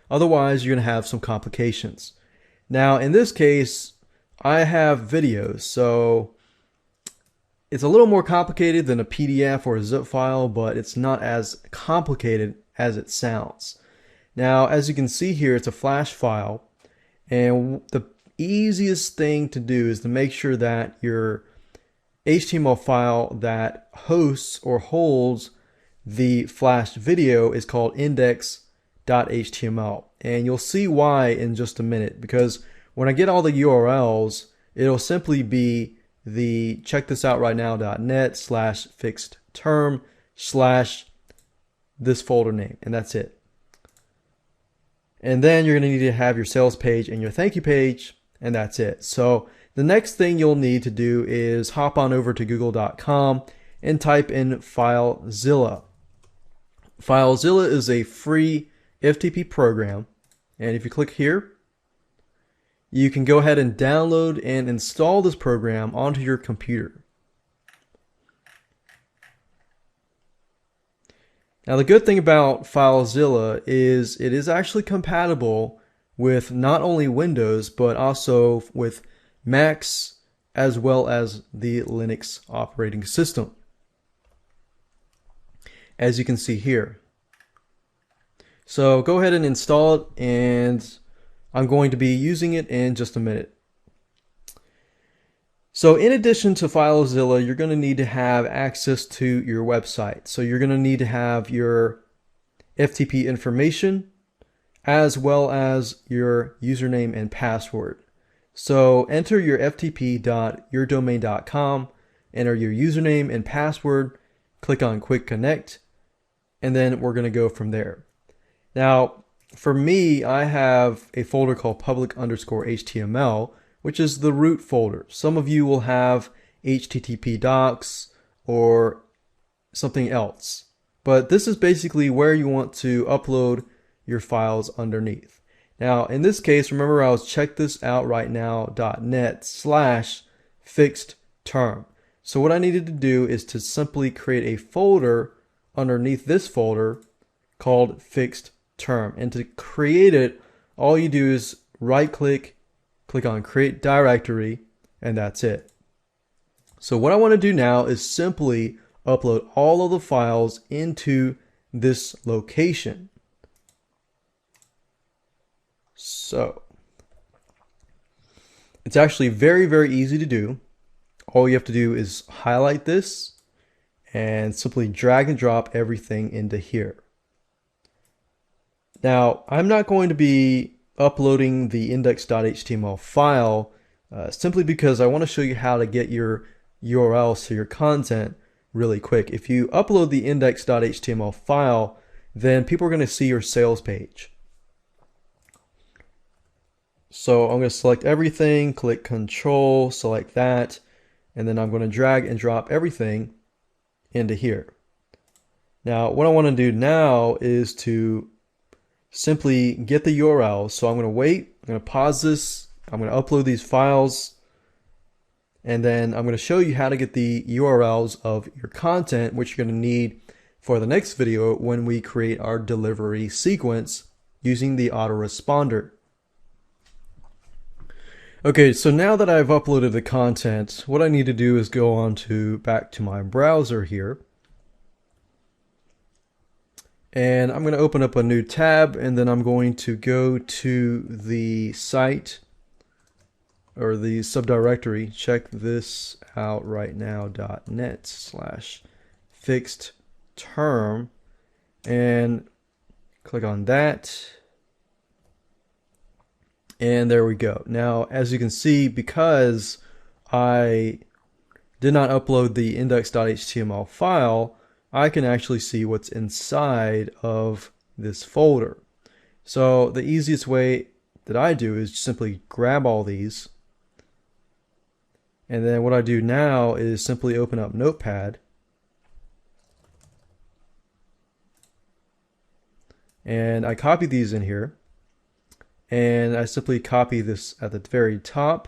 Otherwise, you're going to have some complications. Now, in this case, I have videos, so it's a little more complicated than a PDF or a zip file, but it's not as complicated as it sounds. Now, as you can see here, it's a flash file, and the easiest thing to do is to make sure that your HTML file that hosts or holds the flashed video is called index.html. And you'll see why in just a minute, because when I get all the URLs, it'll simply be the checkthisoutRightNow.net/fixed term/ this folder name, and that's it. And then you're going to need to have your sales page and your thank you page, and that's it. So the next thing you'll need to do is hop on over to google.com and type in FileZilla. FileZilla is a free FTP program, and if you click here, you can go ahead and download and install this program onto your computer. Now, the good thing about FileZilla is it is actually compatible with not only Windows, but also with Macs as well as the Linux operating system, as you can see here. So go ahead and install it, and I'm going to be using it in just a minute. So in addition to FileZilla, you're going to need to have access to your website. So you're going to need to have your FTP information as well as your username and password. So enter your ftp.yourdomain.com, enter your username and password, click on Quick Connect, and then we're going to go from there. Now, for me, I have a folder called public_HTML, which is the root folder. Some of you will have HTTP docs or something else, but this is basically where you want to upload your files underneath. Now, in this case, remember I was checkthisoutRightNow.net/fixed term. So what I needed to do is to simply create a folder underneath this folder called fixed term. And to create it, all you do is right click, click on create directory, and that's it. So what I want to do now is simply upload all of the files into this location. So it's actually very, very easy to do. All you have to do is highlight this and simply drag and drop everything into here. Now, I'm not going to be uploading the index.html file simply because I want to show you how to get your URLs to your content really quick. If you upload the index.html file, then people are going to see your sales page. So I'm going to select everything, click Control, select that, and then I'm going to drag and drop everything into here. Now, what I want to do now is to simply get the URL. So I'm going to wait, I'm going to pause this, I'm going to upload these files, and then I'm going to show you how to get the URLs of your content, which you're going to need for the next video when we create our delivery sequence using the autoresponder. Okay, so now that I've uploaded the content, what I need to do is go on to back to my browser here. And I'm going to open up a new tab, and then I'm going to go to the site or the subdirectory. Check this out right now, .net/fixed term, and click on that. And there we go. Now, as you can see, because I did not upload the index.html file, I can actually see what's inside of this folder. So the easiest way that I do is simply grab all these. And then what I do now is simply open up Notepad. And I copy these in here. And I simply copy this at the very top.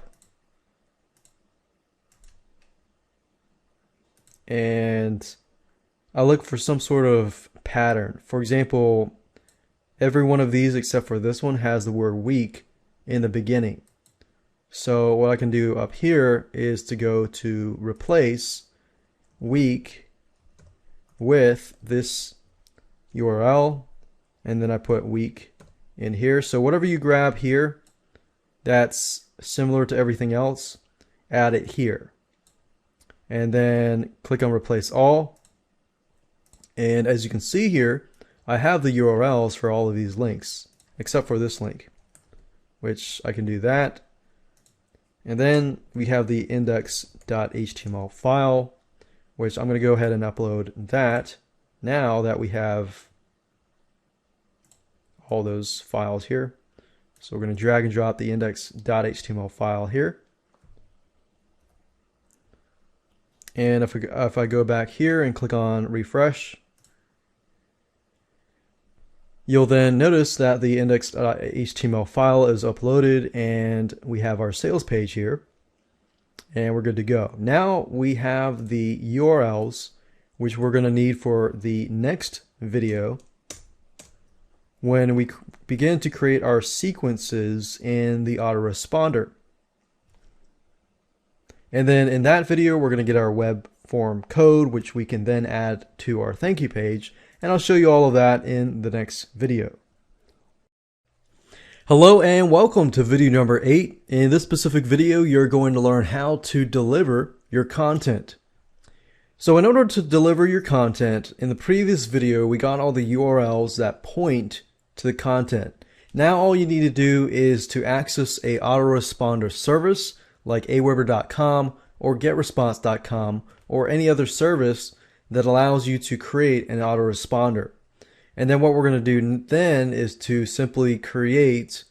And I look for some sort of pattern. For example, every one of these except for this one has the word week in the beginning. So what I can do up here is to go to replace week with this URL, and then I put week in here. So whatever you grab here that's similar to everything else, add it here. And then click on replace all. And as you can see here, I have the URLs for all of these links, except for this link, which I can do that. And then we have the index.html file, which I'm going to go ahead and upload that now that we have all those files here. So we're going to drag and drop the index.html file here. And if I go back here and click on refresh, you'll then notice that the index.html file is uploaded and we have our sales page here and we're good to go. Now we have the URLs which we're going to need for the next video when we begin to create our sequences in the autoresponder. And then in that video, we're going to get our web form code, which we can then add to our thank you page. And I'll show you all of that in the next video. Hello and welcome to video number 8. In this specific video, you're going to learn how to deliver your content. So in order to deliver your content, in the previous video, we got all the URLs that point to the content. Now all you need to do is to access a autoresponder service like aweber.com or getresponse.com or any other service that allows you to create an autoresponder. And then what we're going to do then is to simply create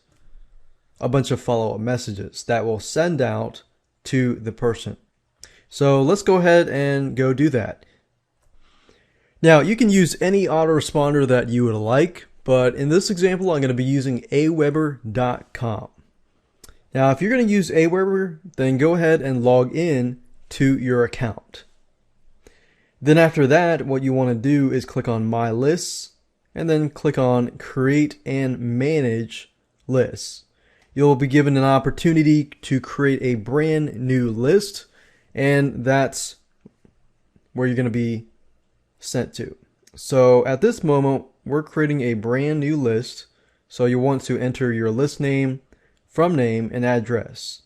a bunch of follow-up messages that will send out to the person. So let's go ahead and go do that. Now you can use any autoresponder that you would like, but in this example I'm going to be using aweber.com. Now, if you're going to use Aweber, then go ahead and log in to your account. Then after that, what you want to do is click on My Lists, and then click on Create and Manage Lists. You'll be given an opportunity to create a brand new list, and that's where you're going to be sent to. So at this moment, we're creating a brand new list. So you want to enter your list name, from name, and address.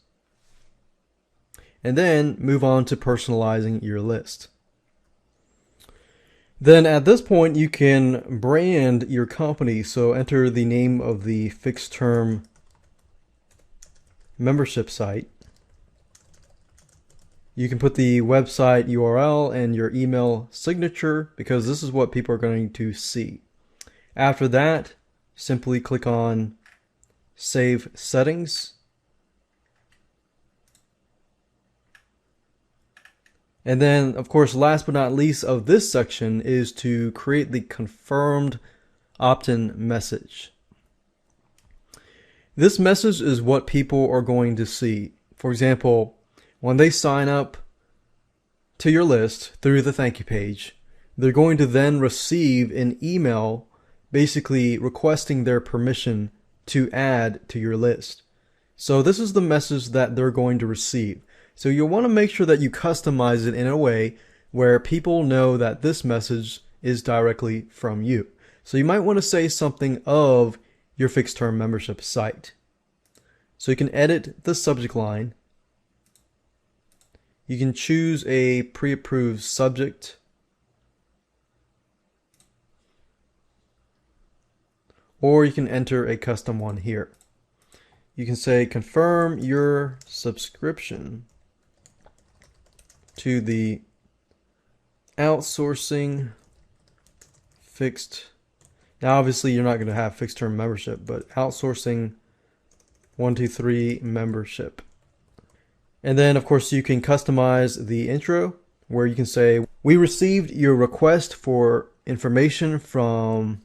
And then move on to personalizing your list. Then at this point, you can brand your company. So enter the name of the fixed term membership site. You can put the website URL and your email signature because this is what people are going to see. After that, simply click on Save Settings. And then, of course, last but not least of this section is to create the confirmed opt-in message. This message is what people are going to see. For example, when they sign up to your list through the thank you page, they're going to then receive an email basically requesting their permission to add to your list. So this is the message that they're going to receive. So you'll want to make sure that you customize it in a way where people know that this message is directly from you. So you might want to say something of your fixed term membership site. So you can edit the subject line. You can choose a pre-approved subject. Or you can enter a custom one here. You can say confirm your subscription to the outsourcing fixed. Now obviously you're not going to have fixed term membership, but outsourcing 123 membership. And then of course you can customize the intro where you can say, we received your request for information from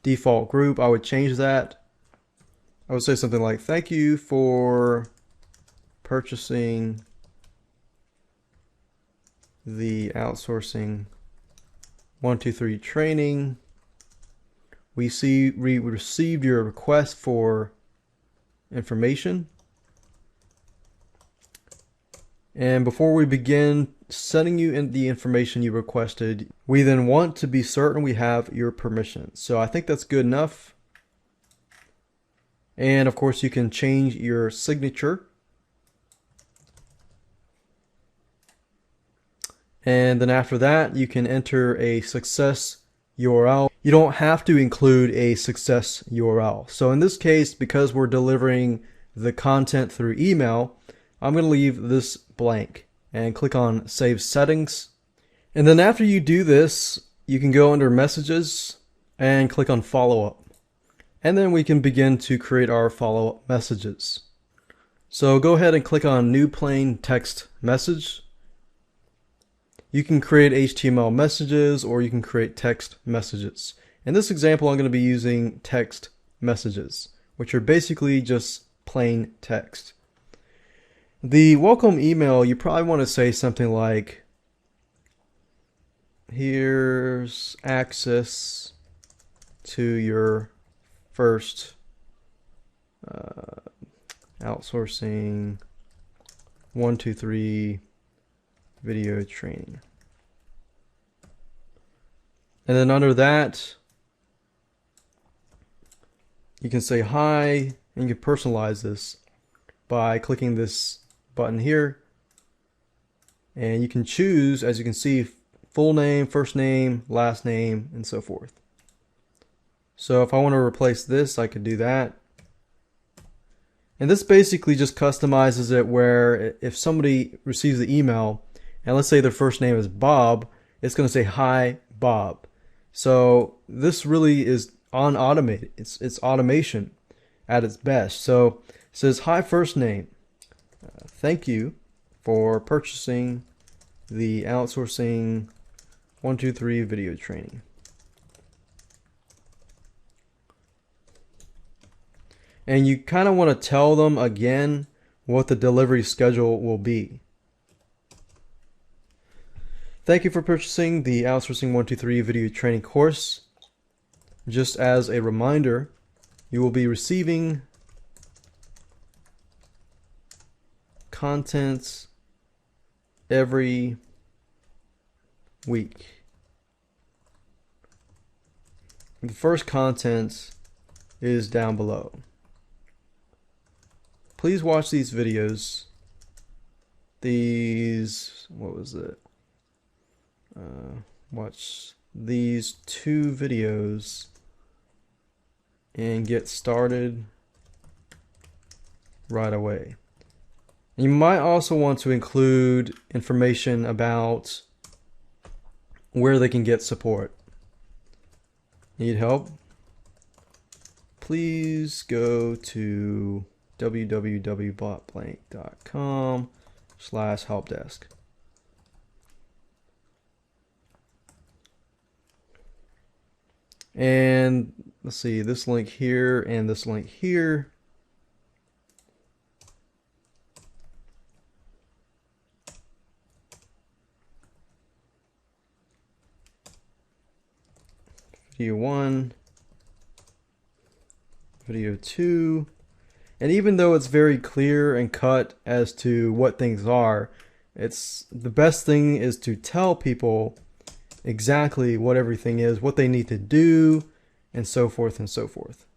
default group. I would change that. I would say something like, thank you for purchasing the outsourcing 123 training. We received your request for information. And before we begin sending you in the information you requested, we then want to be certain we have your permission. So I think that's good enough. And of course you can change your signature. And then after that, you can enter a success URL. You don't have to include a success URL. So in this case, because we're delivering the content through email, I'm going to leave this blank and click on Save Settings. And then after you do this, you can go under Messages and click on Follow Up. And then we can begin to create our follow-up messages. So go ahead and click on New Plain Text Message. You can create HTML messages or you can create text messages. In this example, I'm going to be using text messages, which are basically just plain text. The welcome email, you probably want to say something like, here's access to your first outsourcing 123 video training. And then under that, you can say hi, and you can personalize this by clicking this button here. And you can choose, as you can see, full name, first name, last name, and so forth. So if I want to replace this, I could do that. And this basically just customizes it where if somebody receives the email, and let's say their first name is Bob, it's going to say, hi, Bob. So this really is automated. It's automation at its best. So it says, hi, first name. Thank you for purchasing the outsourcing 123 video training. And you kind of want to tell them again what the delivery schedule will be. Thank you for purchasing the outsourcing 123 video training course. just as a reminder, you will be receiving contents every week. The first content is down below. Please watch these videos. What was it? Watch these 2 videos and get started right away. You might also want to include information about where they can get support. Need help? Please go to www.botblank.com/helpdesk. And let's see, this link here and this link here. Video 1, video 2. And even though it's very clear and cut as to what things are, the best thing is to tell people exactly what everything is, what they need to do, and so forth and so forth.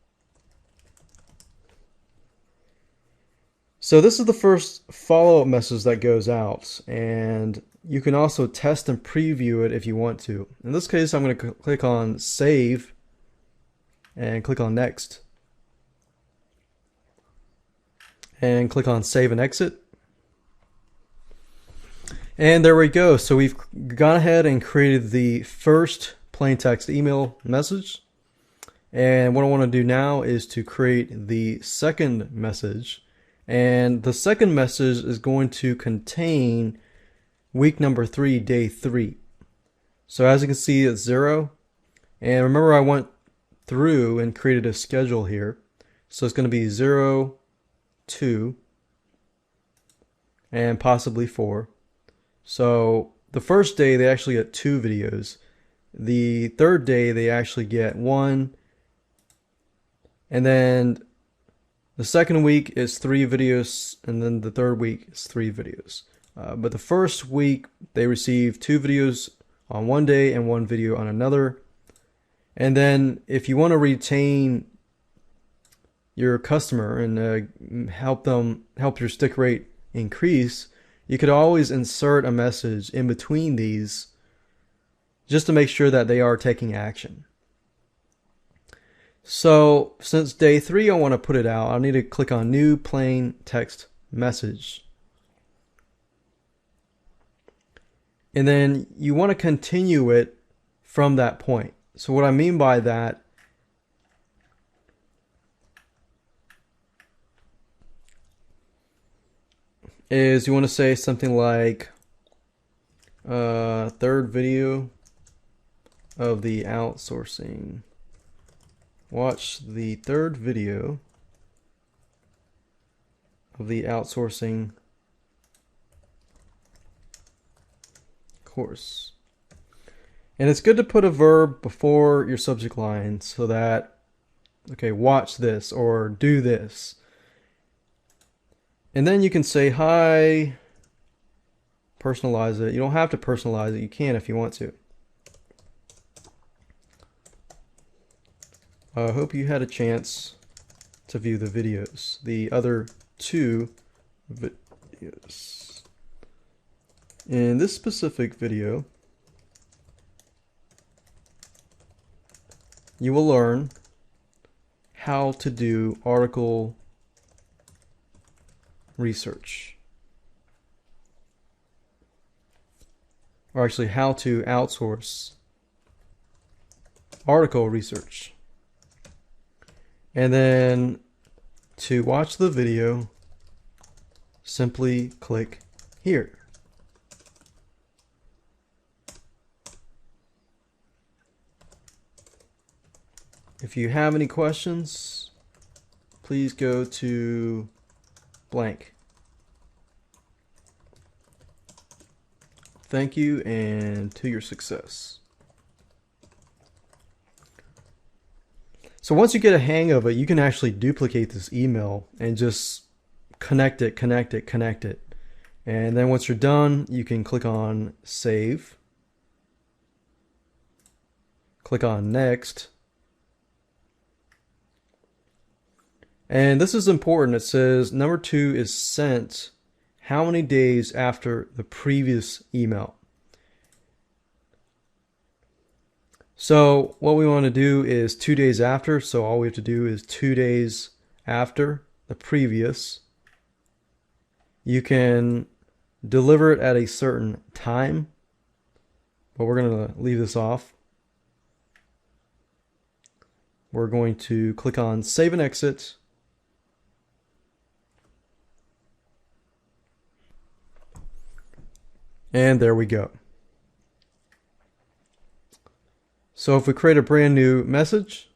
So this is the first follow-up message that goes out, and you can also test and preview it if you want to. In this case, I'm going to click on Save and click on Next. And click on Save and Exit. And there we go. So we've gone ahead and created the first plain text email message. And what I want to do now is to create the second message. And the second message is going to contain week number 3, day 3. So as you can see, it's 0. And remember, I went through and created a schedule here. So it's going to be 0, 2, and possibly 4. So the first day they actually get 2 videos. The third day they actually get 1. And then the second week is 3 videos, and then the third week is 3 videos. But the first week they receive 2 videos on one day and 1 video on another. And then if you want to retain your customer and help your stick rate increase, you could always insert a message in between these just to make sure that they are taking action. So since day 3 I want to put it out, I need to click on New Plain Text Message. And then you want to continue it from that point. So what I mean by that is you want to say something like third video of the outsourcing. Watch the third video of the outsourcing course. And it's good to put a verb before your subject line so that, okay, watch this or do this. And then you can say hi, personalize it. You don't have to personalize it. You can if you want to. I hope you had a chance to view the videos, the other 2 videos. In this specific video, you will learn how to do article research. Or actually, how to outsource article research. And then to watch the video, simply click here. If you have any questions, please go to blank. Thank you, and to your success. So once you get a hang of it, you can actually duplicate this email and just connect it, connect it, connect it. And then once you're done, you can click on save, click on next. And this is important. It says number 2 is sent how many days after the previous email. So what we want to do is 2 days after. So all we have to do is 2 days after the previous. You can deliver it at a certain time, but we're going to leave this off. We're going to click on save and exit. And there we go. So if we create a brand new message,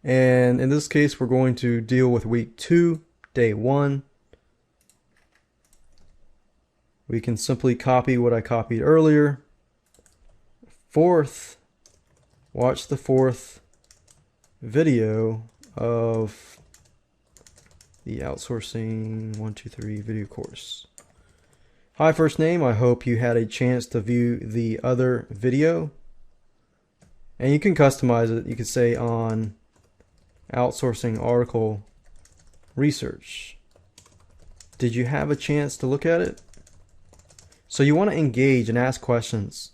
and in this case, we're going to deal with week 2, day 1. We can simply copy what I copied earlier. 4th, watch the 4th video of the Outsourcing 123 video course. Hi, first name. I hope you had a chance to view the other video. And you can customize it. You can say on outsourcing article research. Did you have a chance to look at it? So you want to engage and ask questions.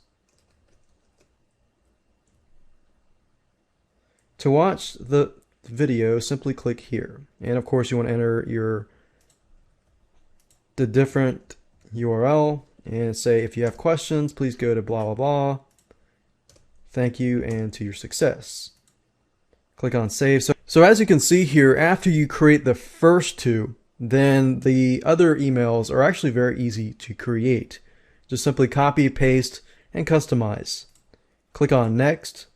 To watch the video, simply click here. And of course you want to enter the different URL and say, if you have questions, please go to blah, blah, blah. Thank you and to your success. Click on save. So as you can see here, after you create the first 2, then the other emails are actually very easy to create. Just simply copy, paste, and customize. Click on next.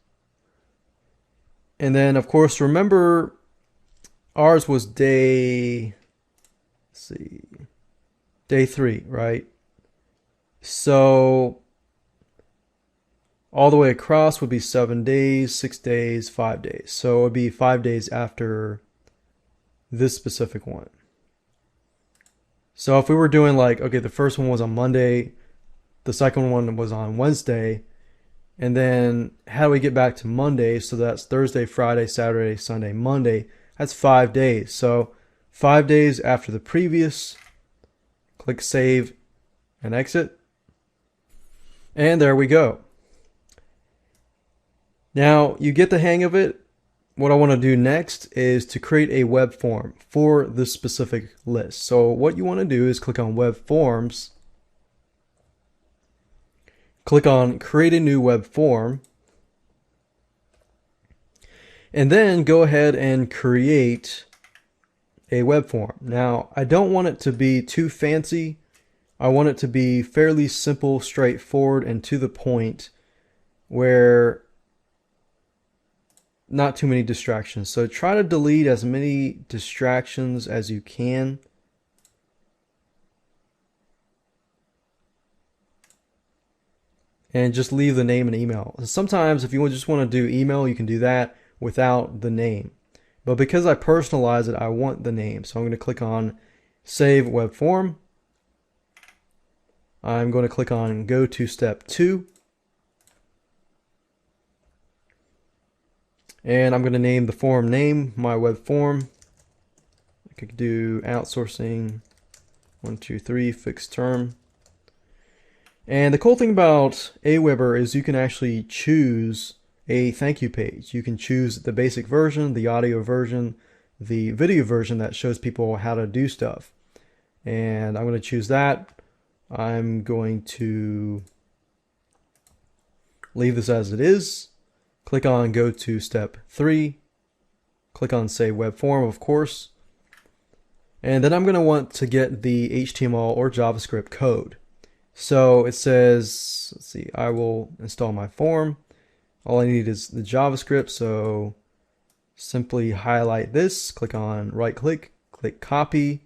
And then of course, remember ours was day 3, right? So all the way across would be 7 days, 6 days, 5 days. So it would be 5 days after this specific one. So if we were doing like, okay, the first one was on Monday, the second one was on Wednesday, and then how do we get back to Monday? So that's Thursday, Friday, Saturday, Sunday, Monday. That's 5 days. So 5 days after the previous, click save and exit. And there we go. Now you get the hang of it. What I want to do next is to create a web form for this specific list. So what you want to do is click on web forms, click on create a new web form, and then go ahead and create a web form. Now I don't want it to be too fancy. I want it to be fairly simple, straightforward, and to the point, where not too many distractions. So try to delete as many distractions as you can. And just leave the name and email. Sometimes if you just want to do email, you can do that without the name. But because I personalize it, I want the name. So I'm going to click on Save Web Form. I'm going to click on Go to Step 2. And I'm going to name the form name, my web form. I could do Outsourcing 123 fixed term. And the cool thing about Aweber is you can actually choose a thank you page. You can choose the basic version, the audio version, the video version that shows people how to do stuff. And I'm going to choose that. I'm going to leave this as it is. Click on Go to Step 3. Click on Save Web Form, of course. And then I'm going to want to get the HTML or JavaScript code. So it says, let's see, I will install my form. All I need is the JavaScript, so simply highlight this, click on right click, click copy.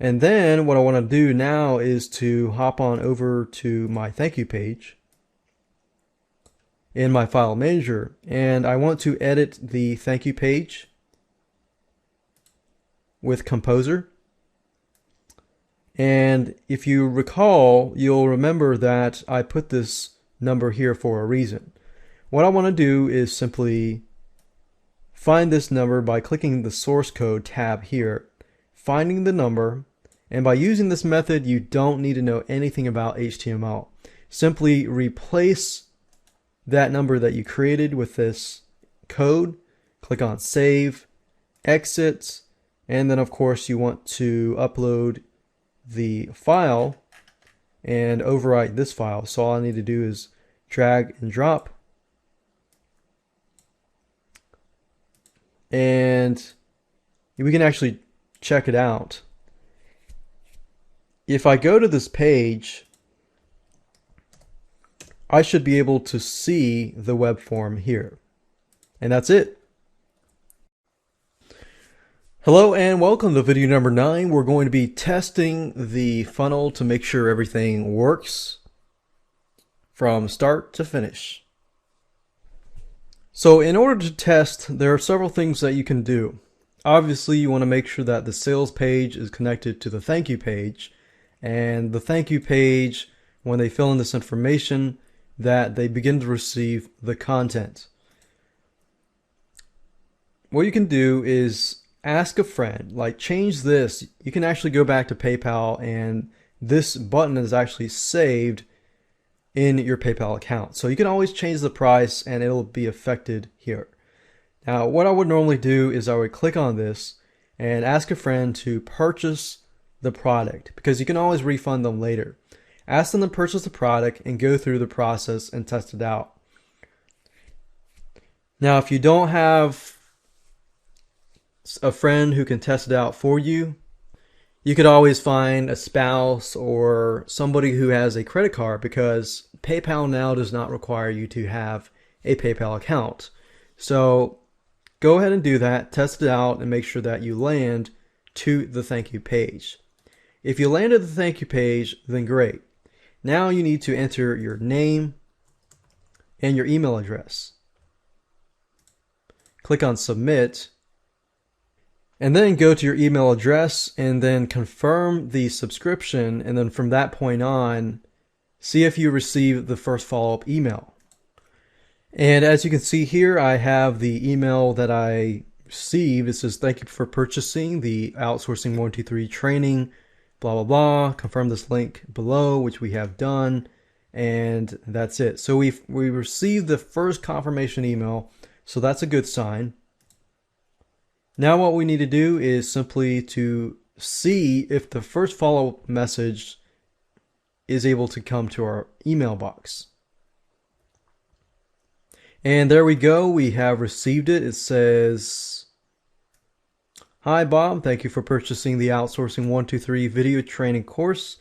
And then what I want to do now is to hop on over to my thank you page. in my file manager, and I want to edit the thank you page with Composer. And if you recall, you'll remember that I put this number here for a reason. What I want to do is simply find this number by clicking the source code tab here, finding the number, and by using this method, you don't need to know anything about HTML. Simply replace that number that you created with this code, click on Save, Exit, and then of course you want to upload the file and overwrite this file. So all I need to do is drag and drop, and we can actually check it out. If I go to this page, I should be able to see the web form here. And that's it. Hello and welcome to video number 9. We're going to be testing the funnel to make sure everything works from start to finish. So in order to test, there are several things that you can do. Obviously, you want to make sure that the sales page is connected to the thank you page, and the thank you page, when they fill in this information, that they begin to receive the content. What you can do is ask a friend, like change this. You can actually go back to PayPal, and this button is actually saved in your PayPal account. So you can always change the price and it'll be affected here. Now, what I would normally do is I would click on this and ask a friend to purchase the product, because you can always refund them later. Ask them to purchase the product and go through the process and test it out. Now, if you don't have a friend who can test it out for you, you could always find a spouse or somebody who has a credit card, because PayPal now does not require you to have a PayPal account. So go ahead and do that, test it out, and make sure that you land to the thank you page. If you landed the thank you page, then great. Now you need to enter your name and your email address. Click on Submit, and then go to your email address and then confirm the subscription, and then from that point on, see if you receive the first follow-up email. And as you can see here, I have the email that I received. It says, "Thank you for purchasing the outsourcing 123 training, blah, blah, blah. Confirm this link below," which we have done. And that's it. So we received the first confirmation email. So that's a good sign. Now what we need to do is simply to see if the first follow-up message is able to come to our email box. And there we go. We have received it. It says, "Hi Bob, thank you for purchasing the Outsourcing 123 video training course.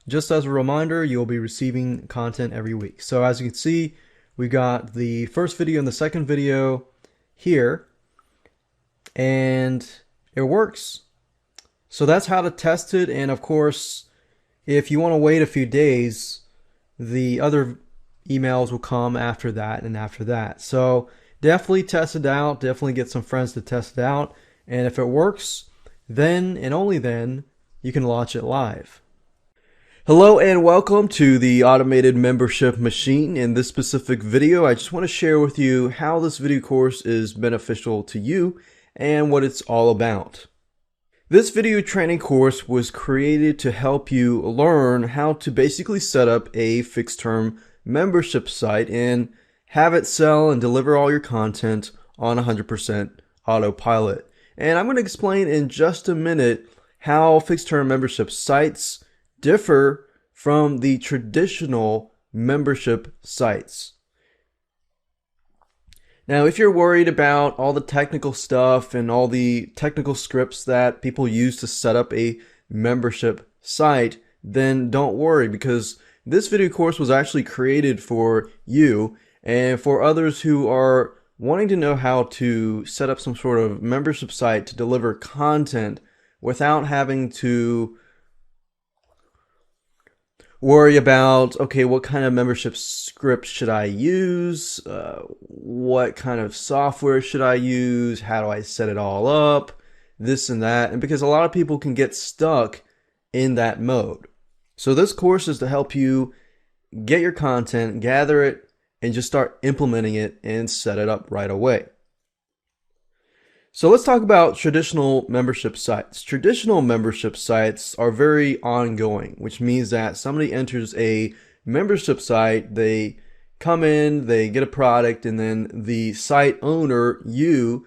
Just as a reminder, you'll be receiving content every week." So as you can see, we got the first video and the second video here, and it works. So that's how to test it. And of course, if you want to wait a few days, the other emails will come after that and after that. So definitely test it out. Definitely get some friends to test it out. And if it works, then and only then you can launch it live. Hello and welcome to the Automated Membership Machine. In this specific video, I just want to share with you how this video course is beneficial to you and what it's all about. This video training course was created to help you learn how to basically set up a fixed term membership site and have it sell and deliver all your content on 100% autopilot. And I'm going to explain in just a minute how fixed term membership sites differ from the traditional membership sites. Now, if you're worried about all the technical stuff and all the technical scripts that people use to set up a membership site, then don't worry, because this video course was actually created for you and for others who are wanting to know how to set up some sort of membership site to deliver content without having to worry about, okay, what kind of membership script should I use? What kind of software should I use? How do I set it all up? This and that. And because a lot of people can get stuck in that mode. So this course is to help you get your content, gather it, and just start implementing it and set it up right away. So let's talk about traditional membership sites. Traditional membership sites are very ongoing, which means that somebody enters a membership site, they come in, they get a product, and then the site owner, you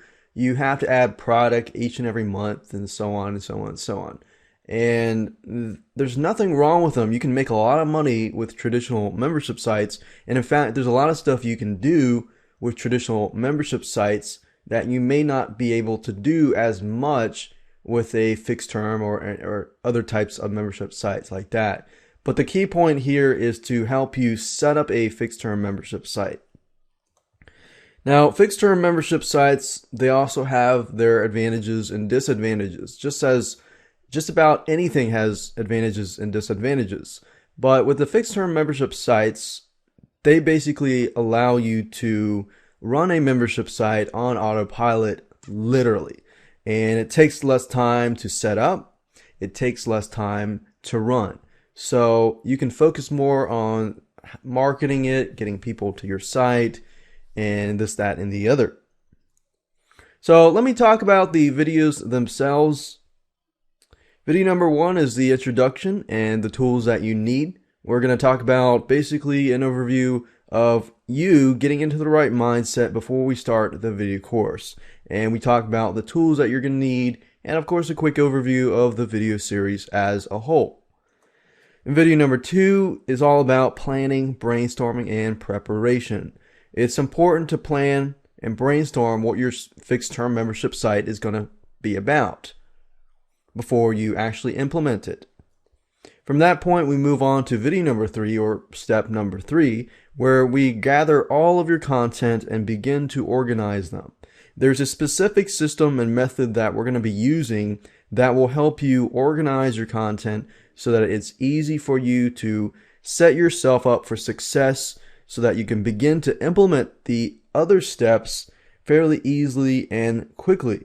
have to add product each and every month, and so on and so on and so on. And there's nothing wrong with them. You can make a lot of money with traditional membership sites. And in fact, there's a lot of stuff you can do with traditional membership sites that you may not be able to do as much with a fixed term or other types of membership sites like that. But the key point here is to help you set up a fixed term membership site. Now, fixed term membership sites, they also have their advantages and disadvantages, just as just about anything has advantages and disadvantages. But with the fixed term membership sites, they basically allow you to run a membership site on autopilot, literally. And it takes less time to set up. It takes less time to run. So you can focus more on marketing it, getting people to your site, and this, that, and the other. So let me talk about the videos themselves. Video number 1 is the introduction and the tools that you need. We're going to talk about basically an overview of you getting into the right mindset before we start the video course. And we talk about the tools that you're going to need, and of course a quick overview of the video series as a whole. And video number 2 is all about planning, brainstorming, and preparation. It's important to plan and brainstorm what your fixed term membership site is going to be about before you actually implement it. From that point, we move on to video number 3, or step number 3, where we gather all of your content and begin to organize them. There's a specific system and method that we're going to be using that will help you organize your content so that it's easy for you to set yourself up for success so that you can begin to implement the other steps fairly easily and quickly.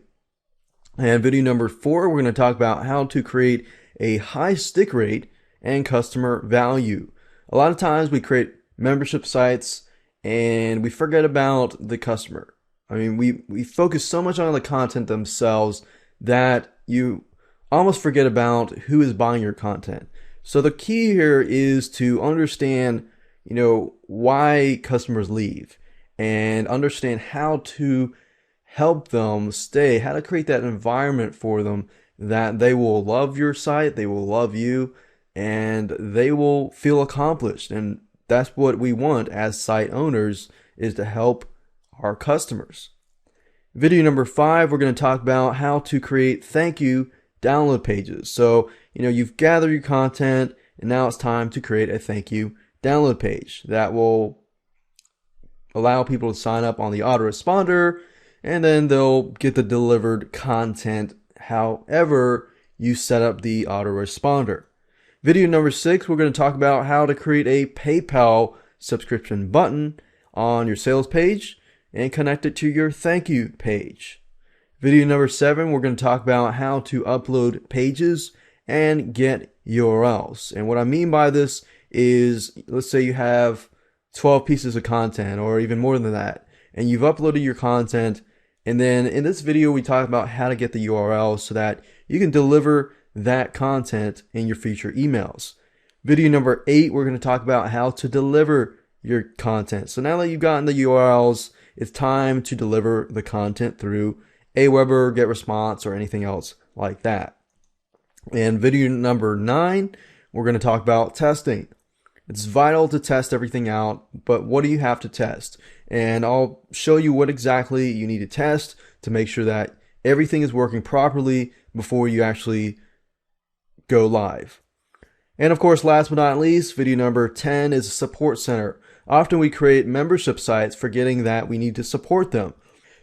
And video number 4, we're going to talk about how to create a high stick rate and customer value. A lot of times we create membership sites and we forget about the customer. I mean, we focus so much on the content themselves that you almost forget about who is buying your content. So the key here is to understand, why customers leave and understand how to help them stay, how to create that environment for them that they will love your site, they will love you, and they will feel accomplished. And that's what we want as site owners, is to help our customers. Video number 5, we're going to talk about how to create thank you download pages. So, you've gathered your content and now it's time to create a thank you download page that will allow people to sign up on the autoresponder, and then they'll get the delivered content however you set up the autoresponder. Video number 6, we're going to talk about how to create a PayPal subscription button on your sales page and connect it to your thank you page. Video number 7, we're going to talk about how to upload pages and get URLs. And what I mean by this is, let's say you have 12 pieces of content or even more than that, and you've uploaded your content. And then in this video, we talk about how to get the URL so that you can deliver that content in your future emails. Video number 8, we're going to talk about how to deliver your content. So now that you've gotten the URLs, it's time to deliver the content through Aweber, GetResponse, or anything else like that. And video number 9, we're going to talk about testing. It's vital to test everything out, but what do you have to test? And I'll show you what exactly you need to test to make sure that everything is working properly before you actually go live. And of course, last but not least, video number 10 is a support center. Often we create membership sites forgetting that we need to support them.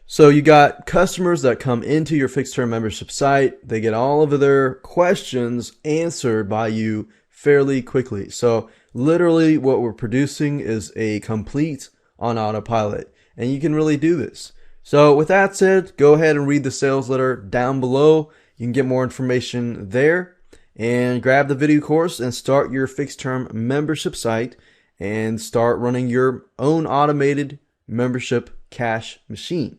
So you got customers that come into your fixed term membership site. They get all of their questions answered by you fairly quickly. So literally what we're producing is a complete on autopilot, and you can really do this. So with that said, go ahead and read the sales letter down below. You can get more information there, and grab the video course and start your fixed term membership site and start running your own automated membership cash machine.